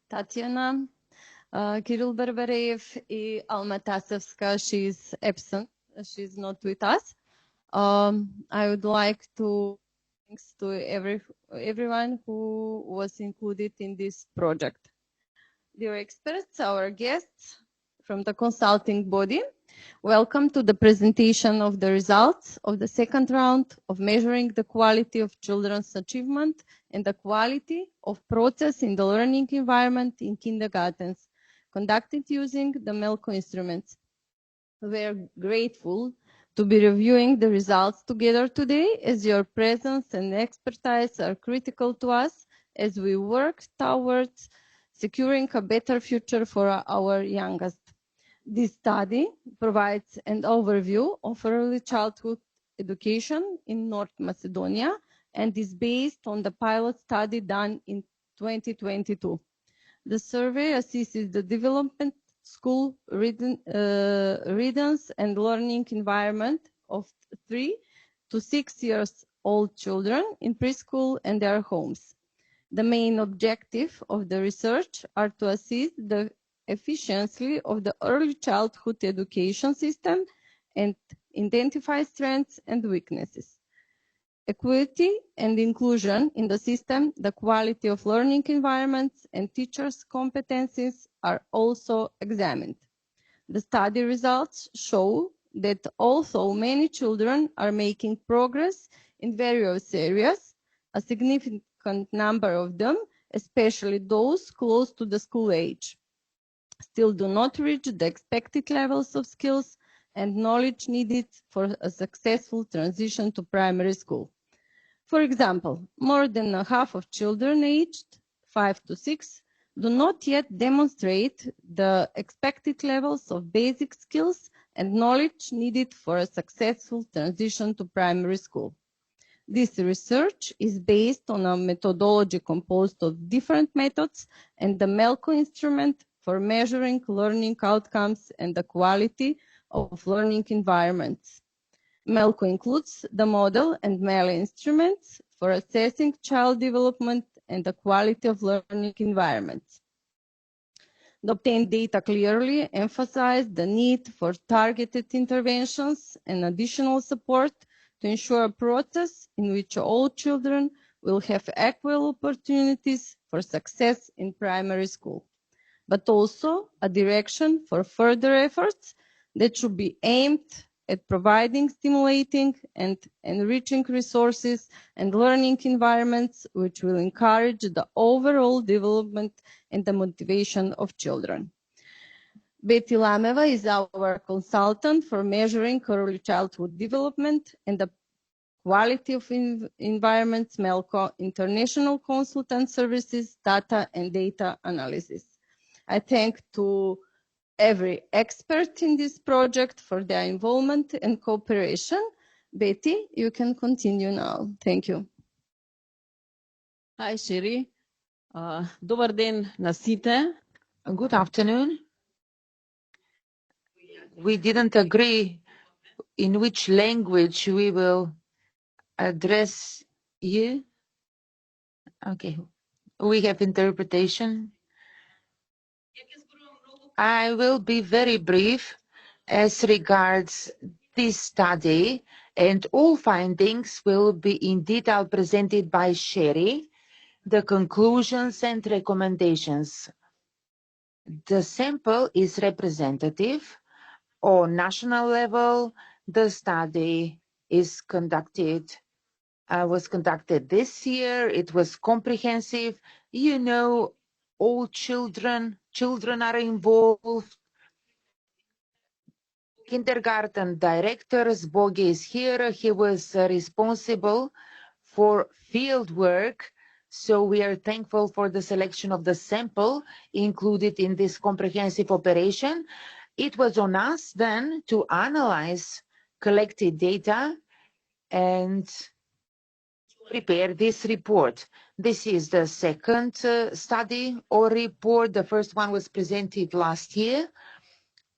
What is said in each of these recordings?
Татьяна, Kirill Berberev и Alma Tasevska. She's absent. She's not with us. I would like to thanks to everyone who was included in this project. Dear experts, our guests from the consulting body, welcome to the presentation of the results of the second round of measuring the quality of children's achievement and the quality of process in the learning environment in kindergartens, conducted using the MELQO instruments. We are grateful to be reviewing the results together today, as your presence and expertise are critical to us as we work towards securing a better future for our youngest. This study provides an overview of early childhood education in North Macedonia and is based on the pilot study done in 2022. The survey assesses the development school readiness and learning environment of 3 to 6 years old children in preschool and their homes. The main objective of the research are to assess the efficiency of the early childhood education system and identify strengths and weaknesses. Equity and inclusion in the system, the quality of learning environments, and teachers' competencies are also examined. The study results show that although many children are making progress in various areas, a significant number of them, especially those close to the school age, still do not reach the expected levels of skills and knowledge needed for a successful transition to primary school. For example, more than half of children aged 5 to 6 do not yet demonstrate the expected levels of basic skills and knowledge needed for a successful transition to primary school. This research is based on a methodology composed of different methods and the MELQO instrument for measuring learning outcomes and the quality of learning environments. MELQO includes the MODEL and MELE instruments for assessing child development and the quality of learning environments. The obtained data clearly emphasize the need for targeted interventions and additional support to ensure a process in which all children will have equal opportunities for success in primary school, but also a direction for further efforts that should be aimed at providing stimulating and enriching resources and learning environments which will encourage the overall development and the motivation of children. Betty Lameva is our consultant for measuring early childhood development and the quality of environments, MELQO, International Consultant Services, Data and Data Analysis. I thank to every expert in this project for their involvement and cooperation. Betty, you can continue now. Thank you. Hi, Шери. Добар ден на сите. Good afternoon. We didn't agree in which language we will address you. Okay. We have interpretation. I will be very brief as regards this study, and all findings will be in detail presented by Sheri, the conclusions and recommendations. The sample is representative. On national level, the study was conducted this year. It was comprehensive. You know, all children are involved. Kindergarten director Bogi is here. He was responsible for field work. So we are thankful for the selection of the sample included in this comprehensive operation. It was on us then to analyze collected data and prepare this report. This is the second study or report. The first one was presented last year,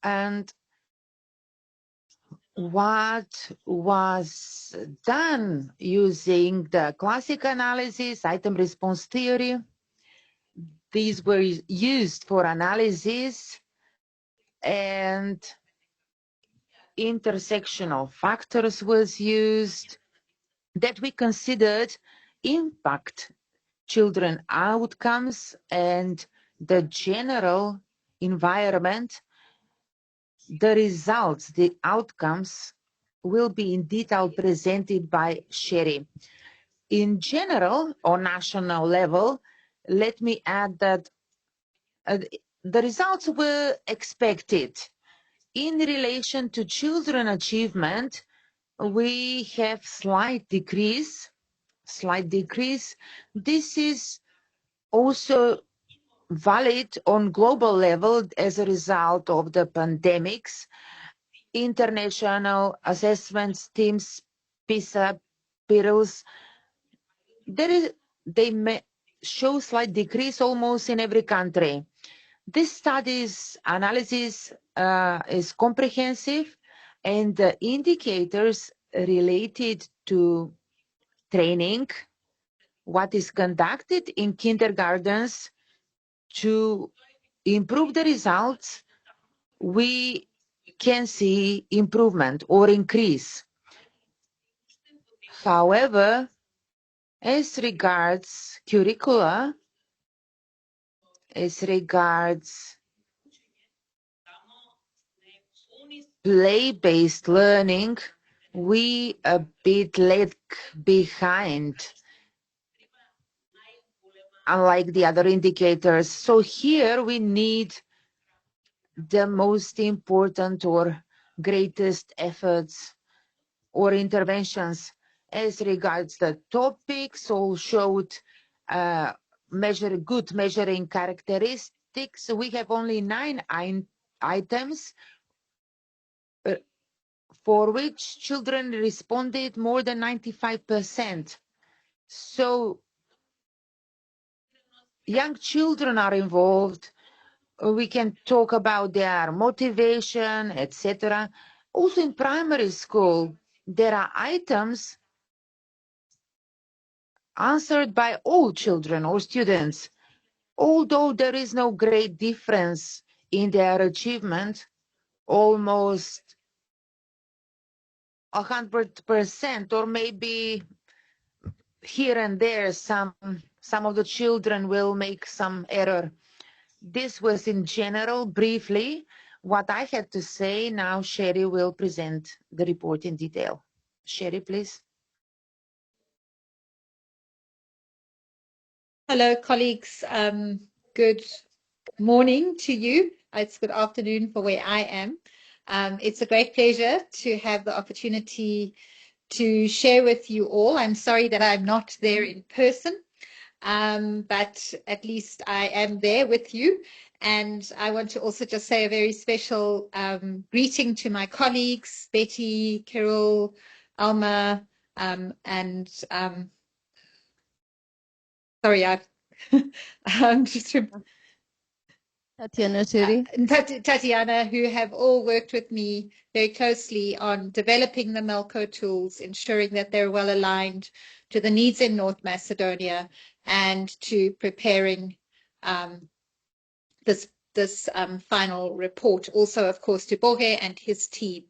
and what was done using the classic analysis, item response theory. These were used for analysis, and intersectional factors was used that we considered impact children outcomes and the general environment. The results, the outcomes will be in detail presented by Sheri. In general, on national level, let me add that the results were expected. In relation to children achievement, we have slight decrease. This is also valid on global level as a result of the pandemics. International assessments, teams, PISA, PIRLS, they may show slight decrease almost in every country. This study's analysis is comprehensive, and the indicators related to training, what is conducted in kindergartens to improve the results, we can see improvement or increase. However, as regards curricula, as regards play-based learning, we a bit lag behind, unlike the other indicators. So here we need the most important or greatest efforts or interventions. As regards the topics, all showed good measuring characteristics. We have only 9 items for which children responded more than 95%. So young children are involved. We can talk about their motivation, etc. Also in primary school, there are items answered by all children or students. Although there is no great difference in their achievement, almost 100%, or maybe here and there some of the children will make some error. This was in general, briefly, what I had to say. Now Sheri will present the report in detail. Sheri, please. Hello, colleagues. Good morning to you. It's good afternoon for where I am. It's a great pleasure to have the opportunity to share with you all. I'm sorry that I'm not there in person, but at least I am there with you. And I want to also just say a very special greeting to my colleagues, Betty, Carol, Alma, and sorry, I'm just Tatiana, who have all worked with me very closely on developing the MELQO tools, ensuring that they're well aligned to the needs in North Macedonia and to preparing this final report. Also, of course, to Borge and his team.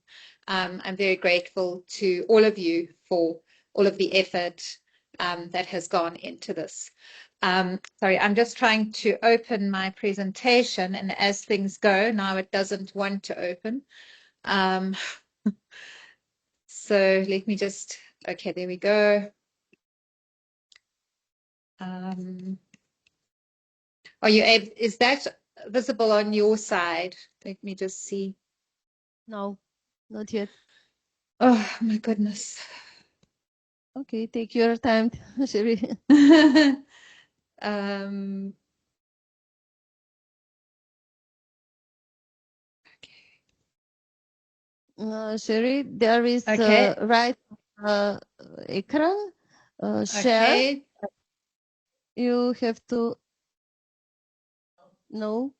I'm very grateful to all of you for all of the effort that has gone into this. Sorry, I'm just trying to open my presentation, and as things go, now it doesn't want to open. So let me just, okay, there we go. Are you able, is that visible on your side? Let me just see. No, not yet. Oh my goodness. Okay, take your time, Sheri. Sheri, there is Okay. right ekran share. Okay. You have to know.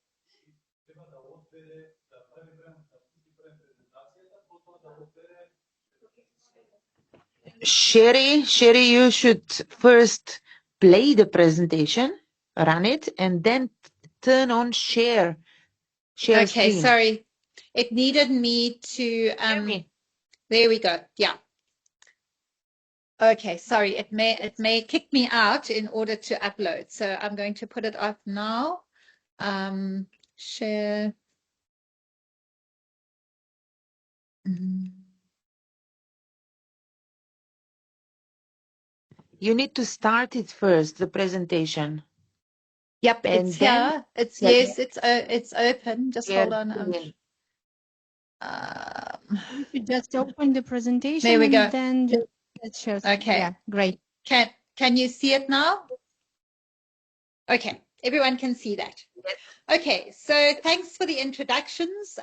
Sherry, you should first play the presentation, run it, and then turn on share Okay, screen. sorry. It needed me to, there we go. Yeah. Okay, sorry. It may kick me out in order to upload. So I'm going to put it up now. Share. You need to start it first, the presentation. Yep, And it's then here. It's open. Just share hold on. screen. You should just open the presentation There we go. and then just share. Okay. Yeah, great. Can you see it now? Okay, everyone can see that. Okay, so thanks for the introductions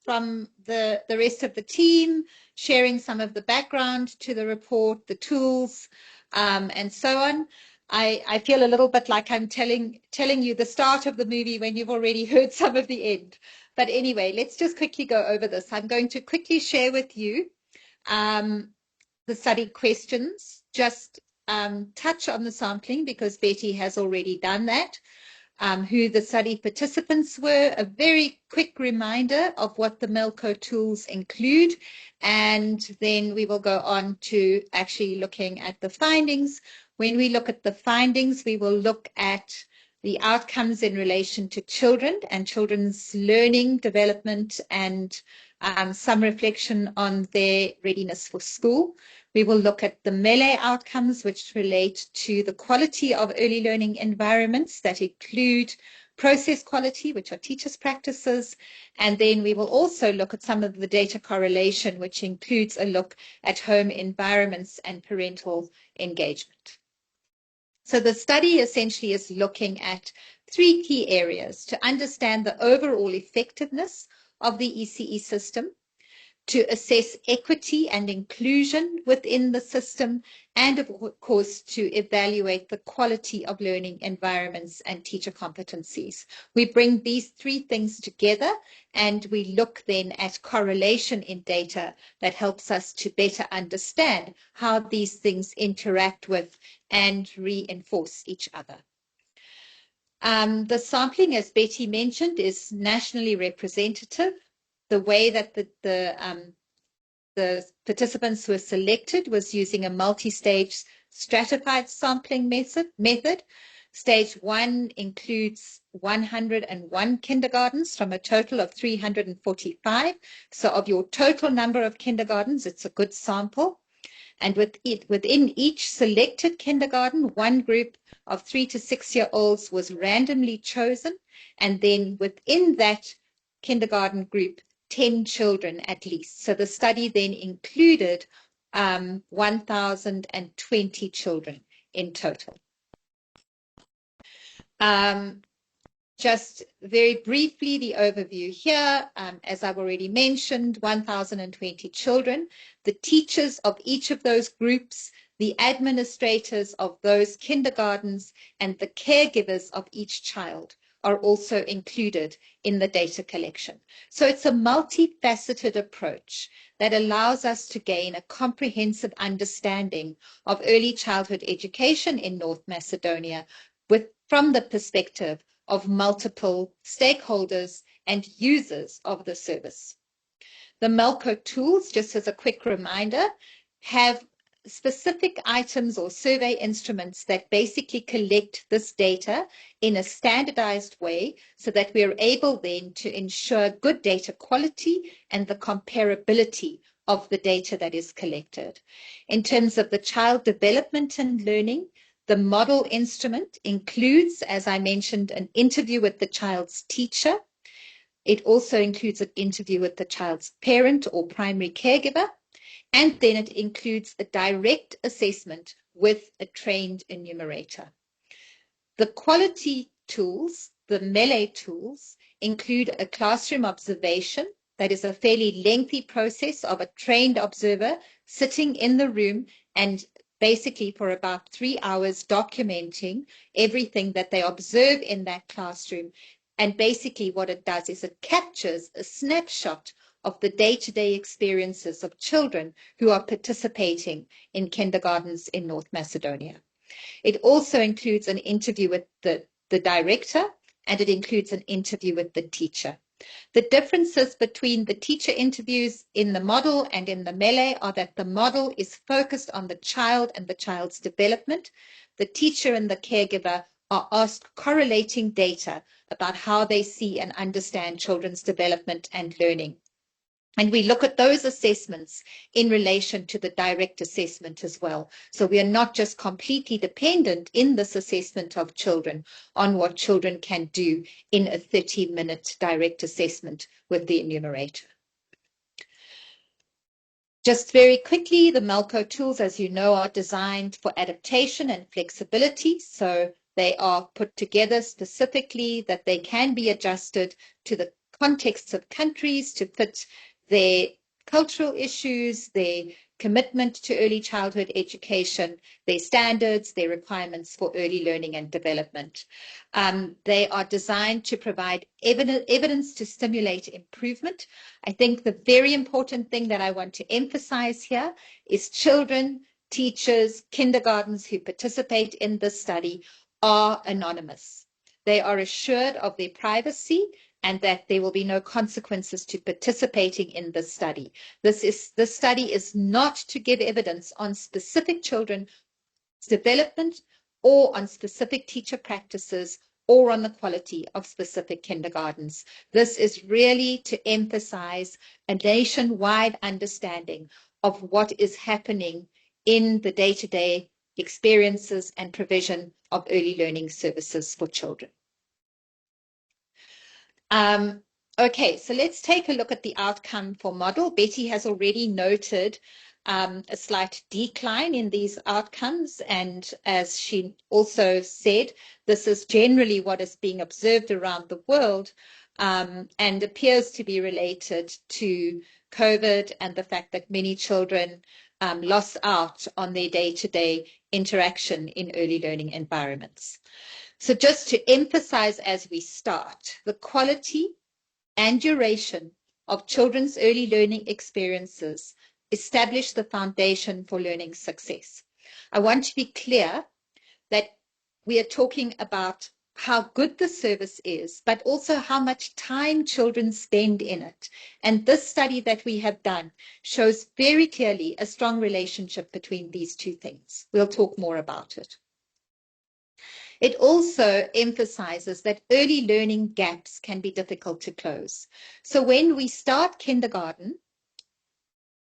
from the rest of the team, sharing some of the background to the report, the tools, and so on. I feel a little bit like I'm telling you the start of the movie when you've already heard some of the end. But anyway, let's just quickly go over this. I'm going to quickly share with you the study questions, just touch on the sampling because Betty has already done that. Who the study participants were, a very quick reminder of what the MELQO tools include, and then we will go on to actually looking at the findings. When we look at the findings, we will look at the outcomes in relation to children and children's learning, development, and some reflection on their readiness for school. We will look at the MELE outcomes, which relate to the quality of early learning environments that include process quality, which are teachers' practices. And then we will also look at some of the data correlation, which includes a look at home environments and parental engagement. So the study essentially is looking at three key areas to understand the overall effectiveness of the ECE system, to assess equity and inclusion within the system, and of course to evaluate the quality of learning environments and teacher competencies. We bring these three things together and we look then at correlation in data that helps us to better understand how these things interact with and reinforce each other. The sampling, as Betty mentioned, is nationally representative. The way that the participants were selected was using a multi-stage stratified sampling method. Stage 1 includes 101 kindergartens from a total of 345. So of your total number of kindergartens, it's a good sample. And within each selected kindergarten, one group of 3 to 6-year-olds was randomly chosen. And then within that kindergarten group, 10 children at least. So the study then included 1,020 children in total. Just very briefly, the overview here, as I've already mentioned, 1,020 children, the teachers of each of those groups, the administrators of those kindergartens, and the caregivers of each child are also included in the data collection. So it's a multifaceted approach that allows us to gain a comprehensive understanding of early childhood education in North Macedonia from the perspective of multiple stakeholders and users of the service. The MELQO tools, just as a quick reminder, have specific items or survey instruments that basically collect this data in a standardized way so that we're able then to ensure good data quality and the comparability of the data that is collected. In terms of the child development and learning, the model instrument includes, as I mentioned, an interview with the child's teacher. It also includes an interview with the child's parent or primary caregiver. And then it includes a direct assessment with a trained enumerator. The quality tools, the MELE tools, include a classroom observation that is a fairly lengthy process of a trained observer sitting in the room and basically for about 3 hours documenting everything that they observe in that classroom. And basically what it does is it captures a snapshot of the day-to-day experiences of children who are participating in kindergartens in North Macedonia. It also includes an interview with the director, and it includes an interview with the teacher. The differences between the teacher interviews in the model and in the MELE are that the model is focused on the child and the child's development. The teacher and the caregiver are asked correlating data about how they see and understand children's development and learning. And we look at those assessments in relation to the direct assessment as well. So we are not just completely dependent in this assessment of children on what children can do in a 30-minute direct assessment with the enumerator. Just very quickly, the MELQO tools, as you know, are designed for adaptation and flexibility. So they are put together specifically that they can be adjusted to the contexts of countries to fit their cultural issues, their commitment to early childhood education, their standards, their requirements for early learning and development. They are designed to provide evidence to stimulate improvement. I think the very important thing that I want to emphasize here is children, teachers, kindergartens who participate in this study are anonymous. They are assured of their privacy and that there will be no consequences to participating in this study. This study is not to give evidence on specific children's development or on specific teacher practices or on the quality of specific kindergartens. This is really to emphasize a nationwide understanding of what is happening in the day-to-day experiences and provision of early learning services for children. Okay, so let's take a look at the outcome for model. Betty has already noted a slight decline in these outcomes, and as she also said, this is generally what is being observed around the world and appears to be related to COVID and the fact that many children lost out on their day-to-day interaction in early learning environments. So just to emphasize as we start, the quality and duration of children's early learning experiences establish the foundation for learning success. I want to be clear that we are talking about how good the service is, but also how much time children spend in it. And this study that we have done shows very clearly a strong relationship between these two things. We'll talk more about it. It also emphasizes that early learning gaps can be difficult to close. So when we start kindergarten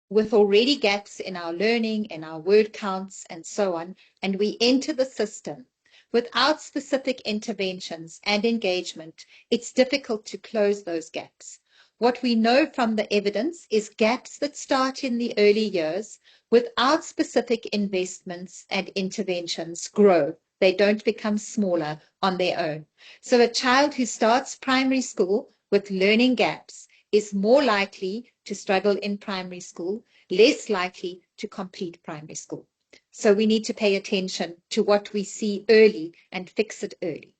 with already gaps in our learning, in our word counts, and so on, and we enter the system without specific interventions and engagement, it's difficult to close those gaps. What we know from the evidence is gaps that start in the early years without specific investments and interventions grow. They don't become smaller on their own. So a child who starts primary school with learning gaps is more likely to struggle in primary school, less likely to complete primary school. So we need to pay attention to what we see early and fix it early.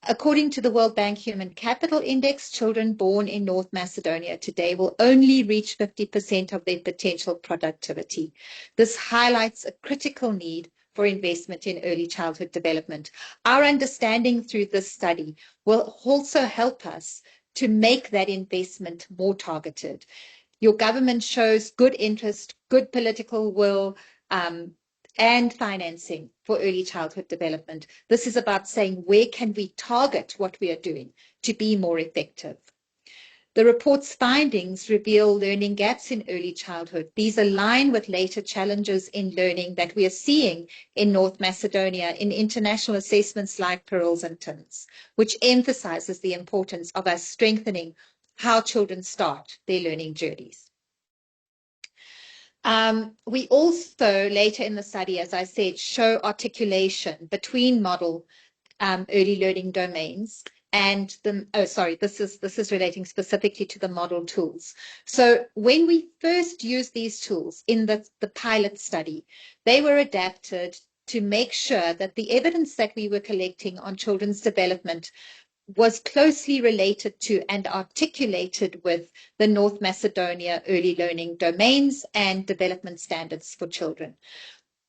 According to the World Bank Human Capital Index, children born in North Macedonia today will only reach 50% of their potential productivity. This highlights a critical need for investment in early childhood development. Our understanding through this study will also help us to make that investment more targeted. Your government shows good interest, good political will, and financing for early childhood development. This is about saying, where can we target what we are doing to be more effective? The report's findings reveal learning gaps in early childhood. These align with later challenges in learning that we are seeing in North Macedonia in international assessments like Pearls and TIMSS, which emphasizes the importance of us strengthening how children start their learning journeys. We also, later in the study, as I said, show articulation between model early learning domains and this is relating specifically to the model tools. So when we first used these tools in the pilot study, they were adapted to make sure that the evidence that we were collecting on children's development was closely related to and articulated with the North Macedonia early learning domains and development standards for children.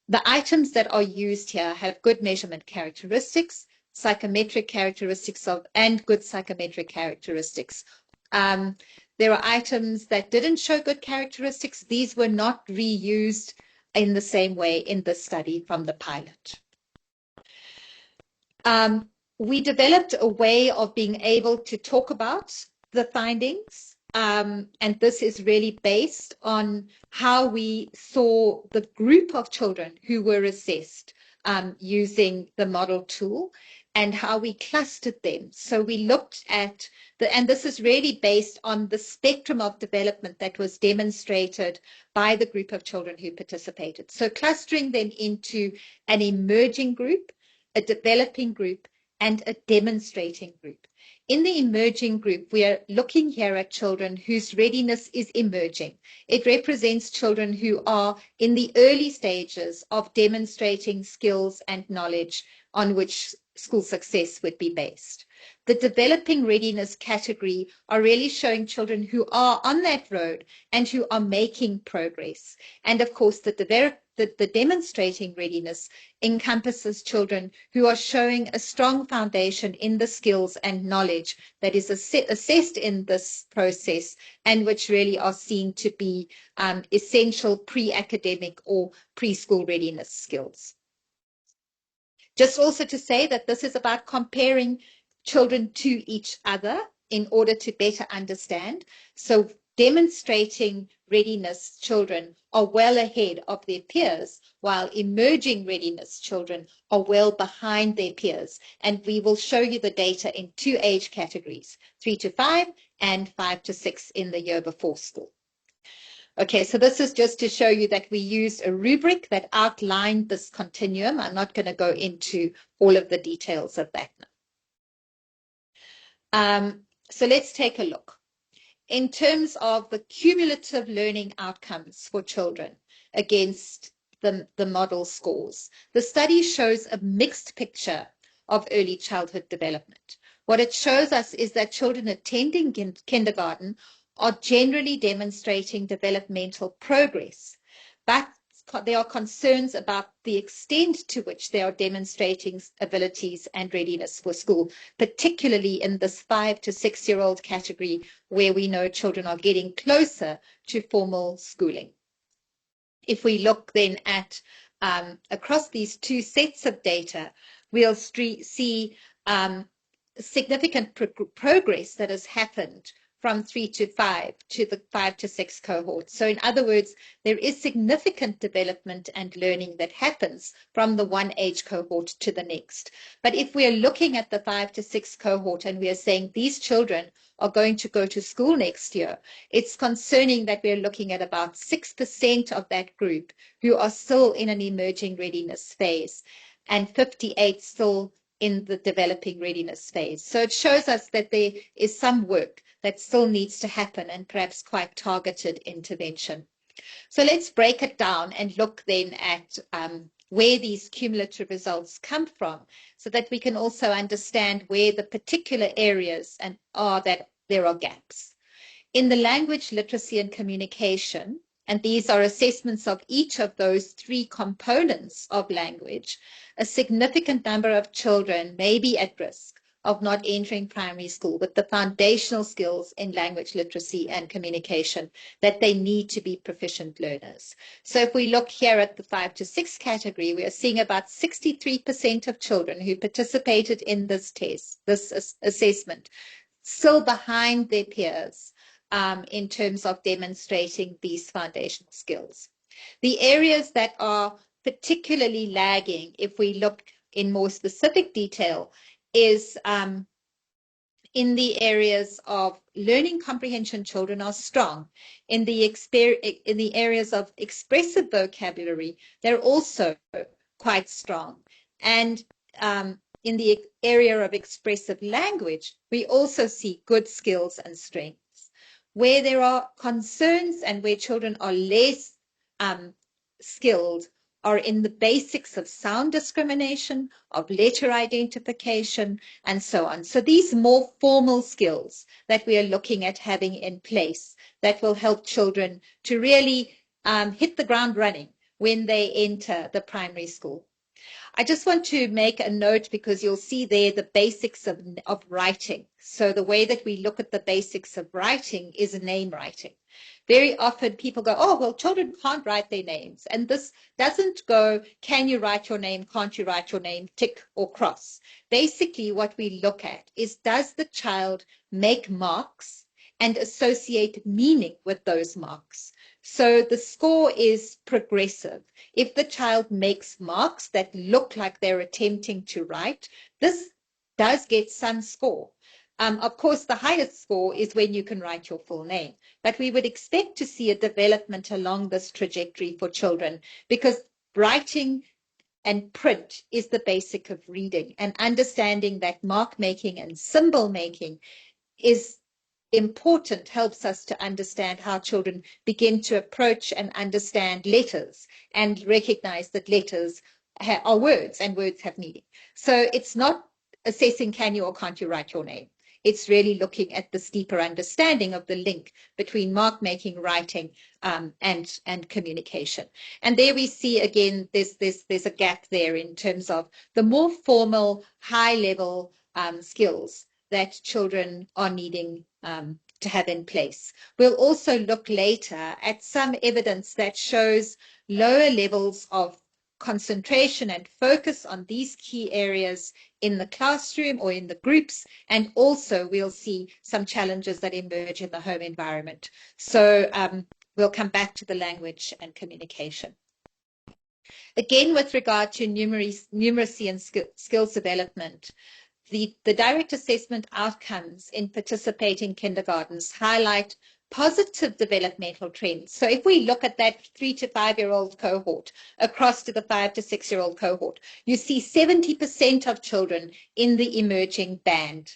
The items that are used here have good measurement characteristics, psychometric characteristics and good psychometric characteristics. There are items that didn't show good characteristics. These were not reused in the same way in the study from the pilot. We developed a way of being able to talk about the findings, and this is really based on how we saw the group of children who were assessed using the model tool and how we clustered them. So we looked at and this is really based on the spectrum of development that was demonstrated by the group of children who participated. So clustering them into an emerging group, a developing group, and a demonstrating group. In the emerging group, we are looking here at children whose readiness is emerging. It represents children who are in the early stages of demonstrating skills and knowledge on which school success would be based. The developing readiness category are really showing children who are on that road and who are making progress. And of course, the demonstrating readiness encompasses children who are showing a strong foundation in the skills and knowledge that is assessed in this process and which really are seen to be essential pre-academic or preschool readiness skills. Just also to say that this is about comparing children to each other in order to better understand. So demonstrating readiness children are well ahead of their peers, while emerging readiness children are well behind their peers. And we will show you the data in 2 age categories, 3 to 5 and 5 to 6 in the year before school. Okay, so this is just to show you that we used a rubric that outlined this continuum. I'm not going to go into all of the details of that now. So let's take a look. In terms of the cumulative learning outcomes for children against the model scores, the study shows a mixed picture of early childhood development. What it shows us is that children attending kindergarten are generally demonstrating developmental progress, but there are concerns about the extent to which they are demonstrating abilities and readiness for school, particularly in this 5 to 6-year-old category where we know children are getting closer to formal schooling. If we look then at across these 2 sets of data, we'll see significant progress that has happened from 3 to 5 to the 5 to 6 cohort. So in other words, there is significant development and learning that happens from the one age cohort to the next. But if we are looking at the 5 to 6 cohort and we are saying these children are going to go to school next year, it's concerning that we're looking at about 6% of that group who are still in an emerging readiness phase and 58 still in the developing readiness phase. So it shows us that there is some work that still needs to happen and perhaps quite targeted intervention. So let's break it down and look then at where these cumulative results come from so that we can also understand where the particular areas are that there are gaps. In the language, literacy and communication, and these are assessments of each of those 3 components of language, a significant number of children may be at risk of not entering primary school with the foundational skills in language, literacy and communication that they need to be proficient learners. So if we look here at the 5 to 6 category, we are seeing about 63% of children who participated in this test, this assessment, still behind their peers in terms of demonstrating these foundational skills. The areas that are particularly lagging, if we look in more specific detail, is in the areas of learning comprehension, children are strong. In the areas of expressive vocabulary, they're also quite strong. And in the area of expressive language, we also see good skills and strengths. Where there are concerns and where children are less skilled are in the basics of sound discrimination, of letter identification, and so on. So these more formal skills that we are looking at having in place that will help children to really hit the ground running when they enter the primary school. I just want to make a note because you'll see there the basics of writing. So the way that we look at the basics of writing is name writing. Very often people go, oh, well, children can't write their names. And this doesn't go, can you write your name, can't you write your name, tick or cross. Basically, what we look at is, does the child make marks and associate meaning with those marks? So the score is progressive. If the child makes marks that look like they're attempting to write, this does get some score. Of course, the highest score is when you can write your full name. But we would expect to see a development along this trajectory for children, because writing and print is the basic of reading, and understanding that mark making and symbol making is important, helps us to understand how children begin to approach and understand letters and recognize that letters are words and words have meaning. So it's not assessing can you or can't you write your name. It's really looking at this deeper understanding of the link between mark making, writing, and communication. And there we see again there's a gap there in terms of the more formal, high level skills that children are needing to have in place. We'll also look later at some evidence that shows lower levels of concentration and focus on these key areas in the classroom or in the groups, and also we'll see some challenges that emerge in the home environment. So we'll come back to the language and communication. Again, with regard to numeracy and skills development, the direct assessment outcomes in participating kindergartens highlight positive developmental trends. So if we look at that 3 to 5-year-old cohort across to the 5 to 6-year-old cohort, you see 70% of children in the emerging band.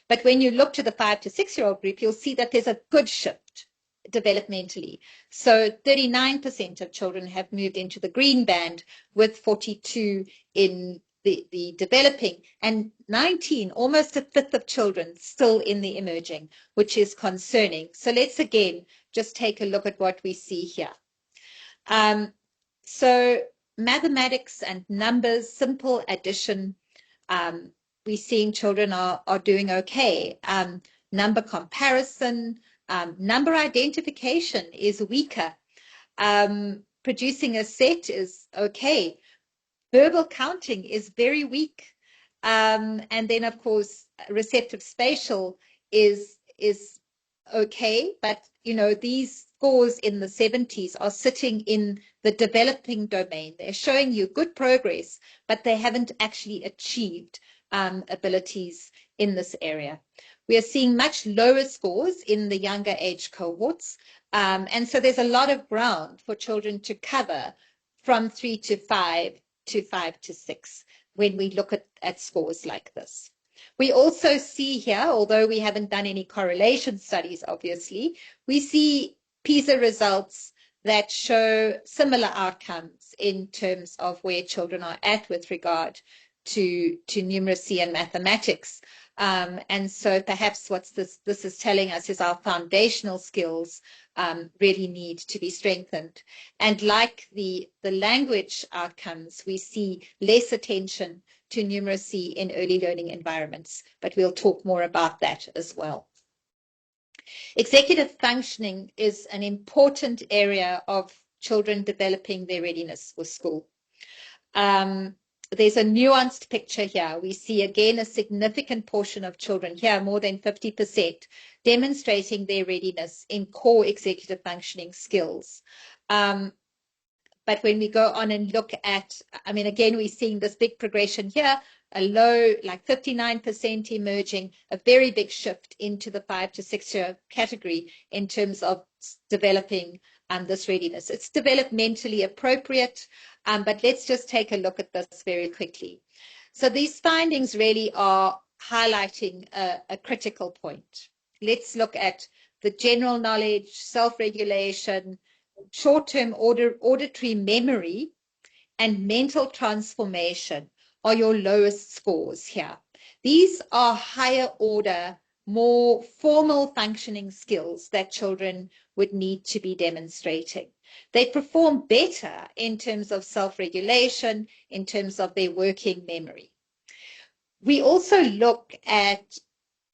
But when you look to the 5 to 6-year-old group, you'll see that there's a good shift developmentally. So 39% of children have moved into the green band, with 42 in the developing, and 19, almost a fifth of children still in the emerging, which is concerning. So let's again just take a look at what we see here. So mathematics and numbers, simple addition, we're seeing children are doing okay. Number comparison, number identification is weaker. Producing a set is okay. Verbal counting is very weak. And then, of course, receptive spatial is okay. But, you know, these scores in the 70s are sitting in the developing domain. They're showing you good progress, but they haven't actually achieved abilities in this area. We are seeing much lower scores in the younger age cohorts. And so there's a lot of ground for children to cover from 3 to 5 to 5 to 6 when we look at scores like this. We also see here, although we haven't done any correlation studies, obviously, we see PISA results that show similar outcomes in terms of where children are at with regard to numeracy and mathematics. And so perhaps what this is telling us is our foundational skills really need to be strengthened. And like the language outcomes, we see less attention to numeracy in early learning environments, but we'll talk more about that as well. Executive functioning is an important area of children developing their readiness for school. There's a nuanced picture here. We see again a significant portion of children here, more than 50%, demonstrating their readiness in core executive functioning skills. But when we go on and look at, I mean, again, we're seeing this big progression here, a low, like 59% emerging, a very big shift into the 5 to 6 year category in terms of developing this readiness. It's developmentally appropriate, but let's just take a look at this very quickly. So these findings really are highlighting a critical point. Let's look at the general knowledge, self-regulation, short-term auditory memory, and mental transformation are your lowest scores here. These are higher order, more formal functioning skills that children would need to be demonstrating. They perform better in terms of self-regulation, in terms of their working memory. We also look at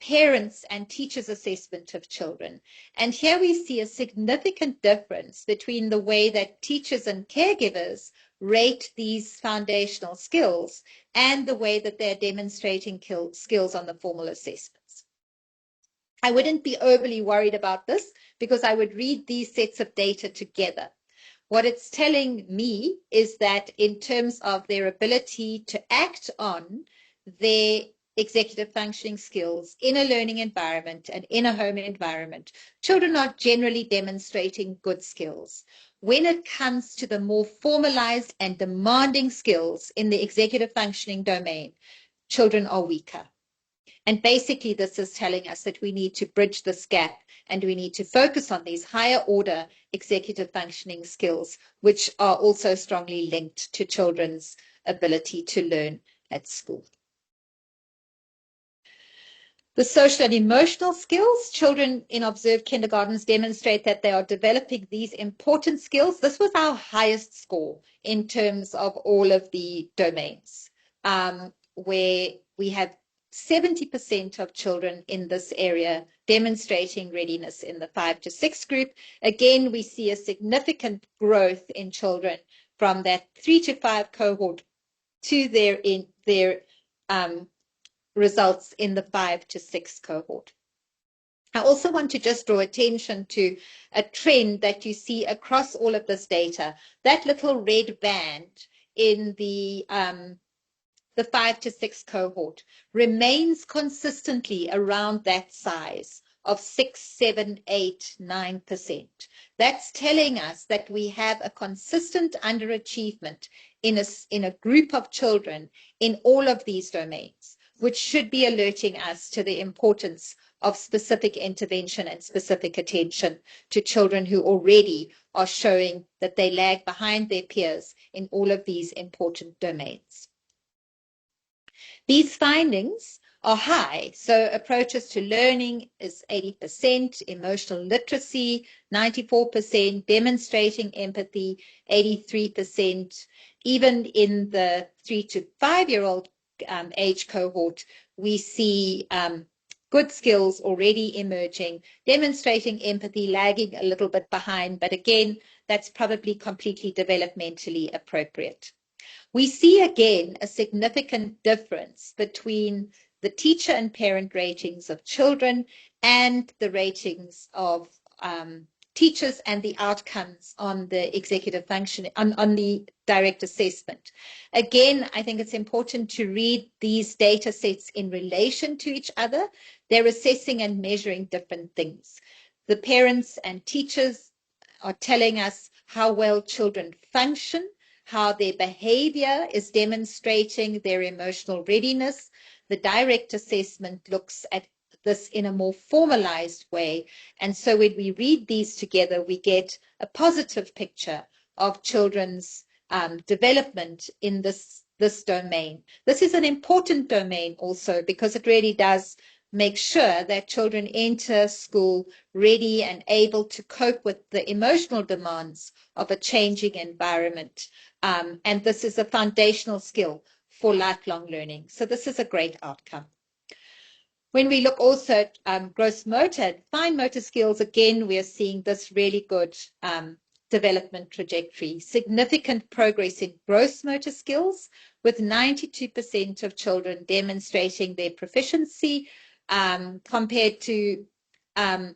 parents' and teachers' assessment of children. And here we see a significant difference between the way that teachers and caregivers rate these foundational skills and the way that they're demonstrating skills on the formal assessments. I wouldn't be overly worried about this because I would read these sets of data together. What it's telling me is that in terms of their ability to act on their executive functioning skills in a learning environment and in a home environment, children are generally demonstrating good skills. When it comes to the more formalized and demanding skills in the executive functioning domain, children are weaker. And basically, this is telling us that we need to bridge this gap and we need to focus on these higher order executive functioning skills, which are also strongly linked to children's ability to learn at school. The social and emotional skills, children in observed kindergartens demonstrate that they are developing these important skills. This was our highest score in terms of all of the domains, where we have 70% of children in this area demonstrating readiness in the 5 to 6 group. Again, we see a significant growth in children from that 3 to 5 cohort to their results in the 5 to 6 cohort. I also want to just draw attention to a trend that you see across all of this data. That little red band in the 5 to 6 cohort remains consistently around that size of 6, 7, 8, 9%. That's telling us that we have a consistent underachievement in a group of children in all of these domains, which should be alerting us to the importance of specific intervention and specific attention to children who already are showing that they lag behind their peers in all of these important domains. These findings are high, so approaches to learning is 80%, emotional literacy 94%, demonstrating empathy 83%. Even in the 3 to 5-year-old age cohort, we see good skills already emerging, demonstrating empathy, lagging a little bit behind, but again, that's probably completely developmentally appropriate. We see again a significant difference between the teacher and parent ratings of children and the ratings of teachers and the outcomes on the executive function, on the direct assessment. Again, I think it's important to read these data sets in relation to each other. They're assessing and measuring different things. The parents and teachers are telling us how well children function, how their behavior is demonstrating their emotional readiness. The direct assessment looks at this in a more formalized way. And so when we read these together, we get a positive picture of children's development in this domain. This is an important domain also because it really does make sure that children enter school ready and able to cope with the emotional demands of a changing environment. And this is a foundational skill for lifelong learning. So this is a great outcome. When we look also at gross motor, fine motor skills, again, we are seeing this really good development trajectory. Significant progress in gross motor skills, with 92% of children demonstrating their proficiency compared to, I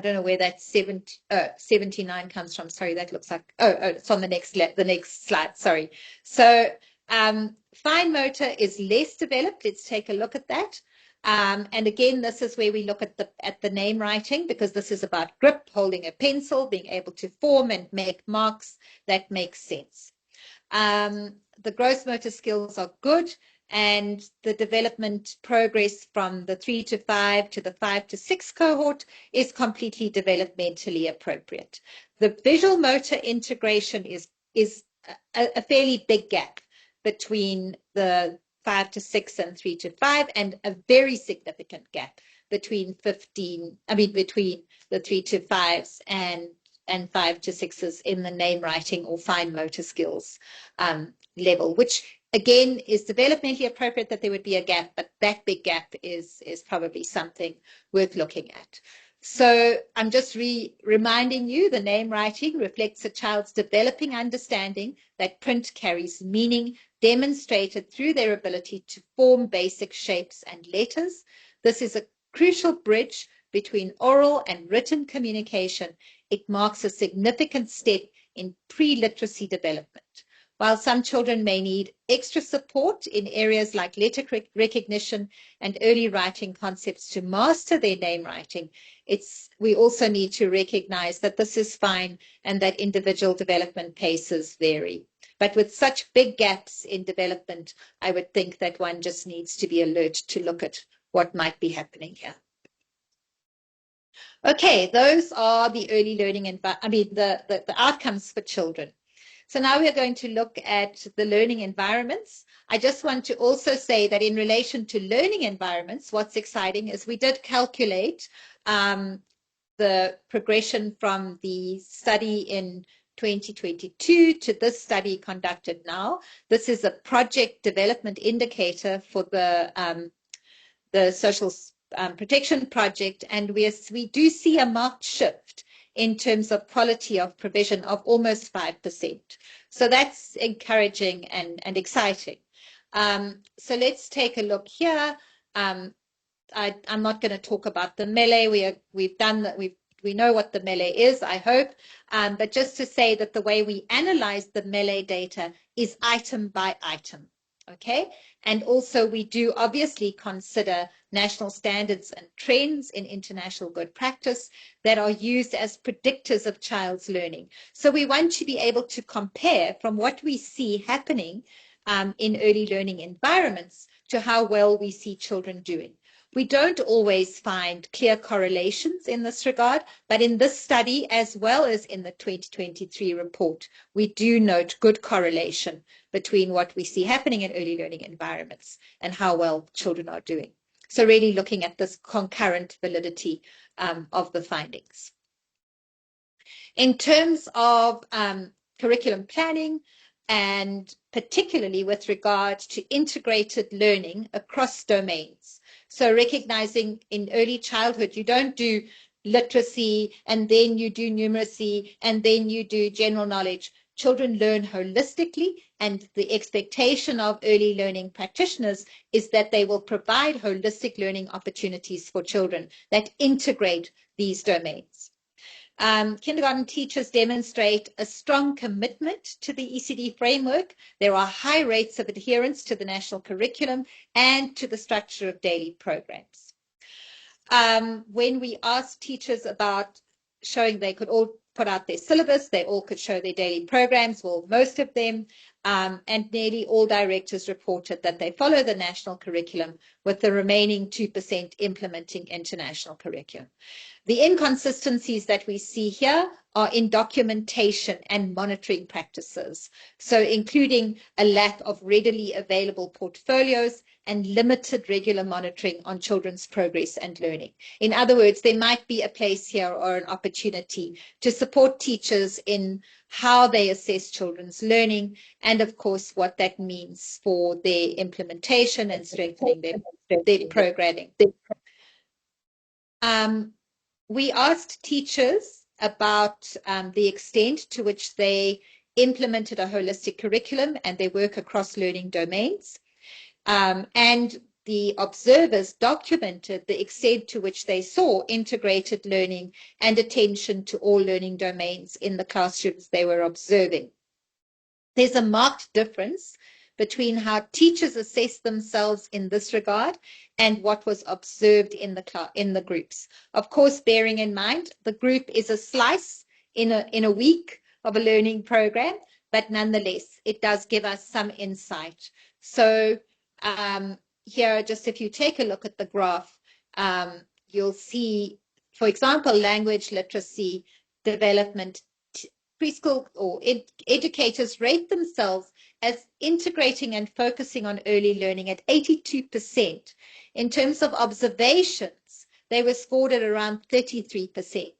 don't know where that 79 comes from. Sorry, that looks like, it's on the next slide, sorry. So fine motor is less developed. Let's take a look at that. And again, this is where we look at the name writing, because this is about grip, holding a pencil, being able to form and make marks. That makes sense. The gross motor skills are good, and the development progress from the 3 to 5 to the 5 to 6 cohort is completely developmentally appropriate. The visual motor integration is a fairly big gap between the 5 to 6 and 3 to 5, and a very significant gap between between the 3 to 5s and 5 to 6s in the name writing or fine motor skills level, which again is developmentally appropriate that there would be a gap, but that big gap is probably something worth looking at. So I'm just reminding you, the name writing reflects a child's developing understanding that print carries meaning, demonstrated through their ability to form basic shapes and letters. This is a crucial bridge between oral and written communication. It marks a significant step in pre-literacy development. While some children may need extra support in areas like letter recognition and early writing concepts to master their name writing, we also need to recognize that this is fine and that individual development paces vary. But with such big gaps in development, I would think that one just needs to be alert to look at what might be happening here. Okay, those are the early learning and the outcomes for children. So now we are going to look at the learning environments. I just want to also say that in relation to learning environments, what's exciting is we did calculate the progression from the study in 2022 to this study conducted now. This is a project development indicator for the social protection project, and we do see a marked shift in terms of quality of provision of almost 5%. So that's encouraging and exciting. So let's take a look here. I'm not going to talk about the MELE. We know what the MELE is, I hope. But just to say that the way we analyze the MELE data is item by item. Okay, and also we do obviously consider national standards and trends in international good practice that are used as predictors of child's learning. So we want to be able to compare from what we see happening in early learning environments to how well we see children doing. We don't always find clear correlations in this regard, but in this study, as well as in the 2023 report, we do note good correlation between what we see happening in early learning environments and how well children are doing. So really looking at this concurrent validity of the findings. In terms of curriculum planning, and particularly with regard to integrated learning across domains. So recognizing in early childhood, you don't do literacy and then you do numeracy and then you do general knowledge. Children learn holistically, and the expectation of early learning practitioners is that they will provide holistic learning opportunities for children that integrate these domains. Kindergarten teachers demonstrate a strong commitment to the ECD framework. There are high rates of adherence to the national curriculum and to the structure of daily programs. When we asked teachers about showing they could all put out their syllabus, they all could show their daily programs, well, most of them, and nearly all directors reported that they follow the national curriculum, with the remaining 2% implementing international curriculum. The inconsistencies that we see here are in documentation and monitoring practices, so including a lack of readily available portfolios and limited regular monitoring on children's progress and learning. In other words, there might be a place here or an opportunity to support teachers in how they assess children's learning, and of course what that means for their implementation and strengthening their programming. We asked teachers about the extent to which they implemented a holistic curriculum and they work across learning domains. And the observers documented the extent to which they saw integrated learning and attention to all learning domains in the classrooms they were observing. There's a marked difference between how teachers assess themselves in this regard and what was observed in the groups. Of course, bearing in mind, the group is a slice in a week of a learning program, but nonetheless, it does give us some insight. So here, just if you take a look at the graph, you'll see, for example, language literacy development preschool or educators rate themselves as integrating and focusing on early learning at 82%. In terms of observations, they were scored at around 33%.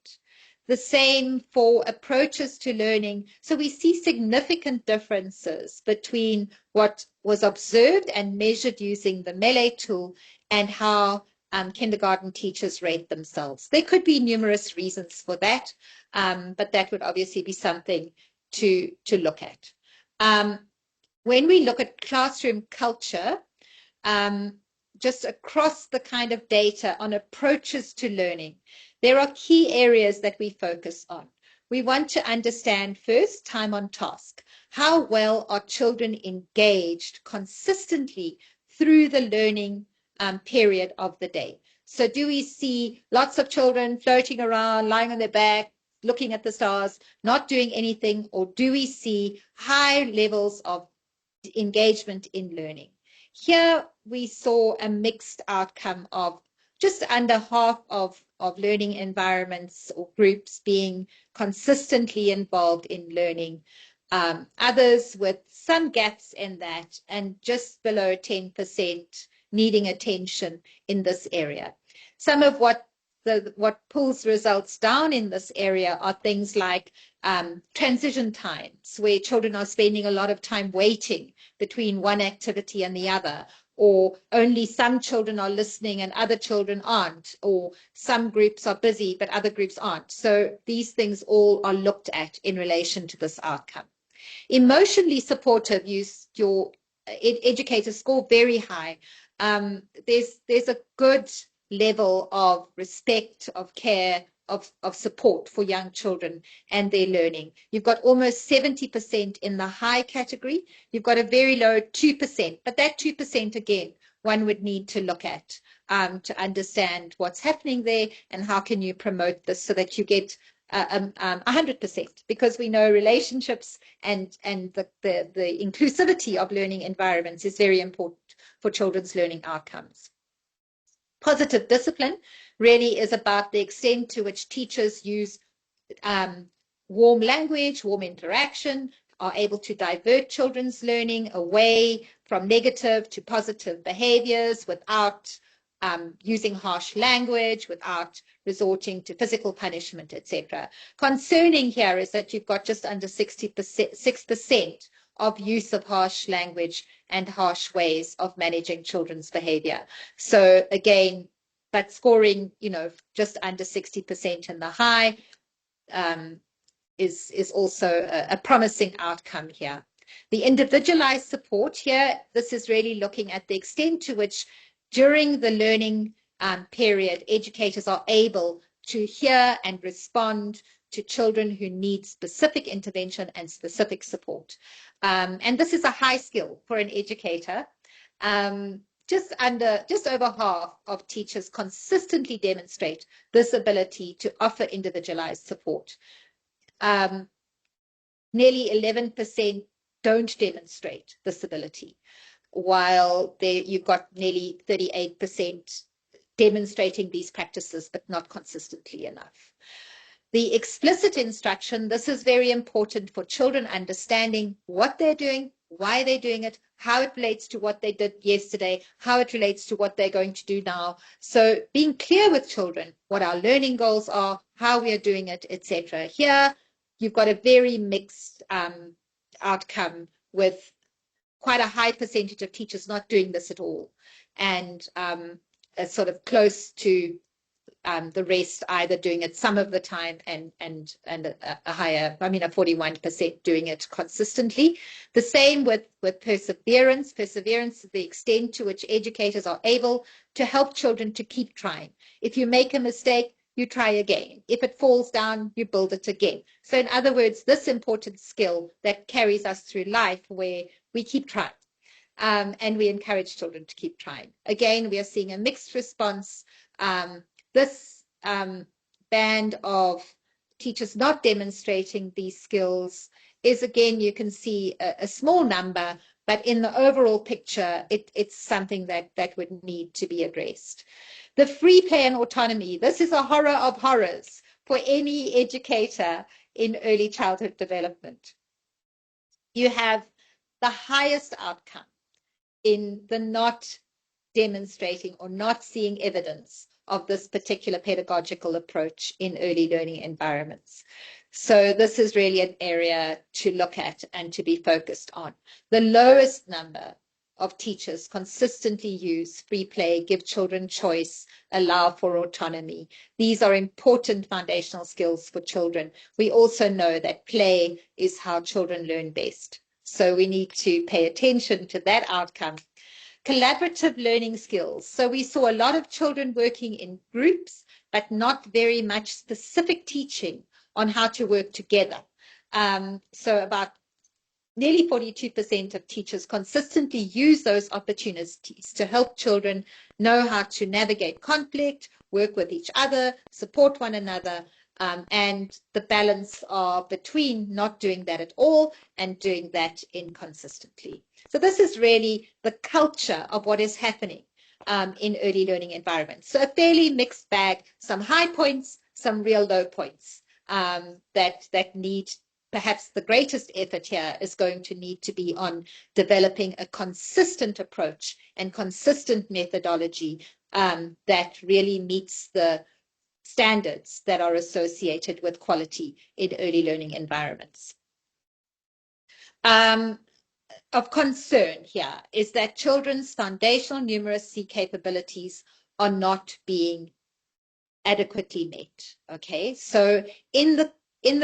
The same for approaches to learning. So we see significant differences between what was observed and measured using the MELE tool and how kindergarten teachers rate themselves. There could be numerous reasons for that, but that would obviously be something to look at. When we look at classroom culture, just across the kind of data on approaches to learning, there are key areas that we focus on. We want to understand first time on task. How well are children engaged consistently through the learning period of the day? So do we see lots of children floating around, lying on their back, looking at the stars, not doing anything, or do we see high levels of engagement in learning? Here we saw a mixed outcome of just under half of learning environments or groups being consistently involved in learning, others with some gaps in that, and just below 10% needing attention in this area. Some of what pulls results down in this area are things like transition times, where children are spending a lot of time waiting between one activity and the other, or only some children are listening and other children aren't, or some groups are busy but other groups aren't. So these things all are looked at in relation to this outcome. Emotionally supportive, your educators score very high. There's a good level of respect, of care, of support for young children and their learning. You've got almost 70% in the high category. You've got a very low 2%, but that 2% again, one would need to look at to understand what's happening there and how can you promote this so that you get 100%, because we know relationships and the inclusivity of learning environments is very important for children's learning outcomes. Positive discipline really is about the extent to which teachers use warm language, warm interaction, are able to divert children's learning away from negative to positive behaviors without using harsh language, without resorting to physical punishment, etc. Concerning here is that you've got just under 6% of use of harsh language and harsh ways of managing children's behavior. So again, but scoring, just under 60% in the high is also a promising outcome here. The individualized support here, this is really looking at the extent to which during the learning period, educators are able to hear and respond to children who need specific intervention and specific support. And this is a high skill for an educator. Just over half of teachers consistently demonstrate this ability to offer individualized support. Nearly 11% don't demonstrate this ability, while you've got nearly 38% demonstrating these practices, but not consistently enough. The explicit instruction, this is very important for children understanding what they're doing, why they're doing it, how it relates to what they did yesterday, how it relates to what they're going to do now. So being clear with children what our learning goals are, how we are doing it, etc. Here, you've got a very mixed outcome with quite a high percentage of teachers not doing this at all, and a sort of close to the rest either doing it some of the time and a higher, a 41% doing it consistently. The same with perseverance. Perseverance is the extent to which educators are able to help children to keep trying. If you make a mistake, you try again. If it falls down, you build it again. So in other words, this important skill that carries us through life where we keep trying. And we encourage children to keep trying. Again, we are seeing a mixed response. This band of teachers not demonstrating these skills is, again, you can see a small number, but in the overall picture, it's something that would need to be addressed. The free play and autonomy, this is a horror of horrors for any educator in early childhood development. You have the highest outcome in the not demonstrating or not seeing evidence of this particular pedagogical approach in early learning environments. So this is really an area to look at and to be focused on. The lowest number of teachers consistently use free play, give children choice, allow for autonomy. These are important foundational skills for children. We also know that play is how children learn best. So we need to pay attention to that outcome. Collaborative learning skills. So we saw a lot of children working in groups, but not very much specific teaching on how to work together. So about nearly 42% of teachers consistently use those opportunities to help children know how to navigate conflict, work with each other, support one another, and the balance of between not doing that at all and doing that inconsistently. So this is really the culture of what is happening in early learning environments. So a fairly mixed bag, some high points, some real low points that need. Perhaps the greatest effort here is going to need to be on developing a consistent approach and consistent methodology that really meets the standards that are associated with quality in early learning environments. Of concern here is that children's foundational numeracy capabilities are not being adequately met. Okay, so in the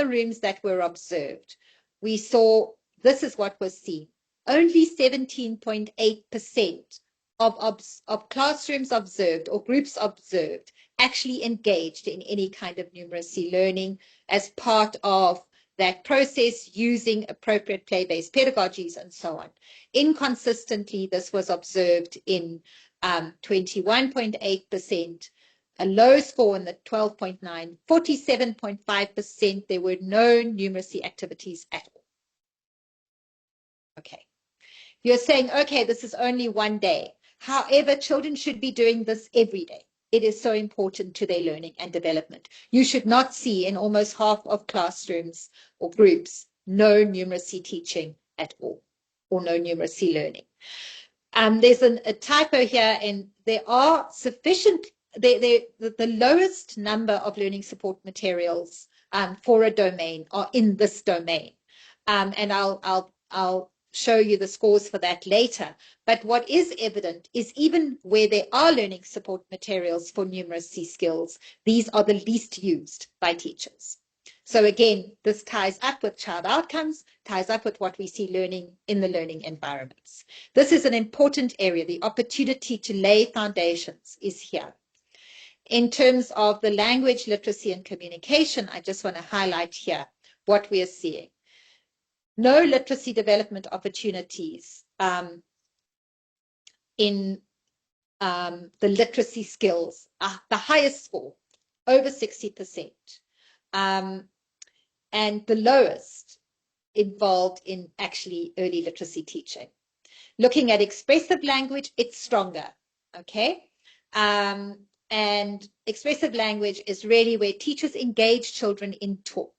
rooms that were observed, we saw, this is what was seen, only 17.8% of classrooms observed or groups observed actually engaged in any kind of numeracy learning as part of that process using appropriate play-based pedagogies and so on. Inconsistently, this was observed in 21.8%, a low score in the 12.9, 47.5%, there were no numeracy activities at all. Okay. You're saying, okay, this is only one day. However, children should be doing this every day. It is so important to their learning and development. You should not see in almost half of classrooms or groups no numeracy teaching at all or no numeracy learning. There's a typo here, and there are sufficient. The lowest number of learning support materials for a domain are in this domain, and I'll show you the scores for that later. But what is evident is even where there are learning support materials for numeracy skills, these are the least used by teachers. So again, this ties up with child outcomes, ties up with what we see learning in the learning environments. This is an important area. The opportunity to lay foundations is here. In terms of the language, literacy, and communication, I just want to highlight here what we are seeing. No literacy development opportunities in the literacy skills, the highest score, over 60%, and the lowest involved in actually early literacy teaching. Looking at expressive language, it's stronger, okay? And expressive language is really where teachers engage children in talk.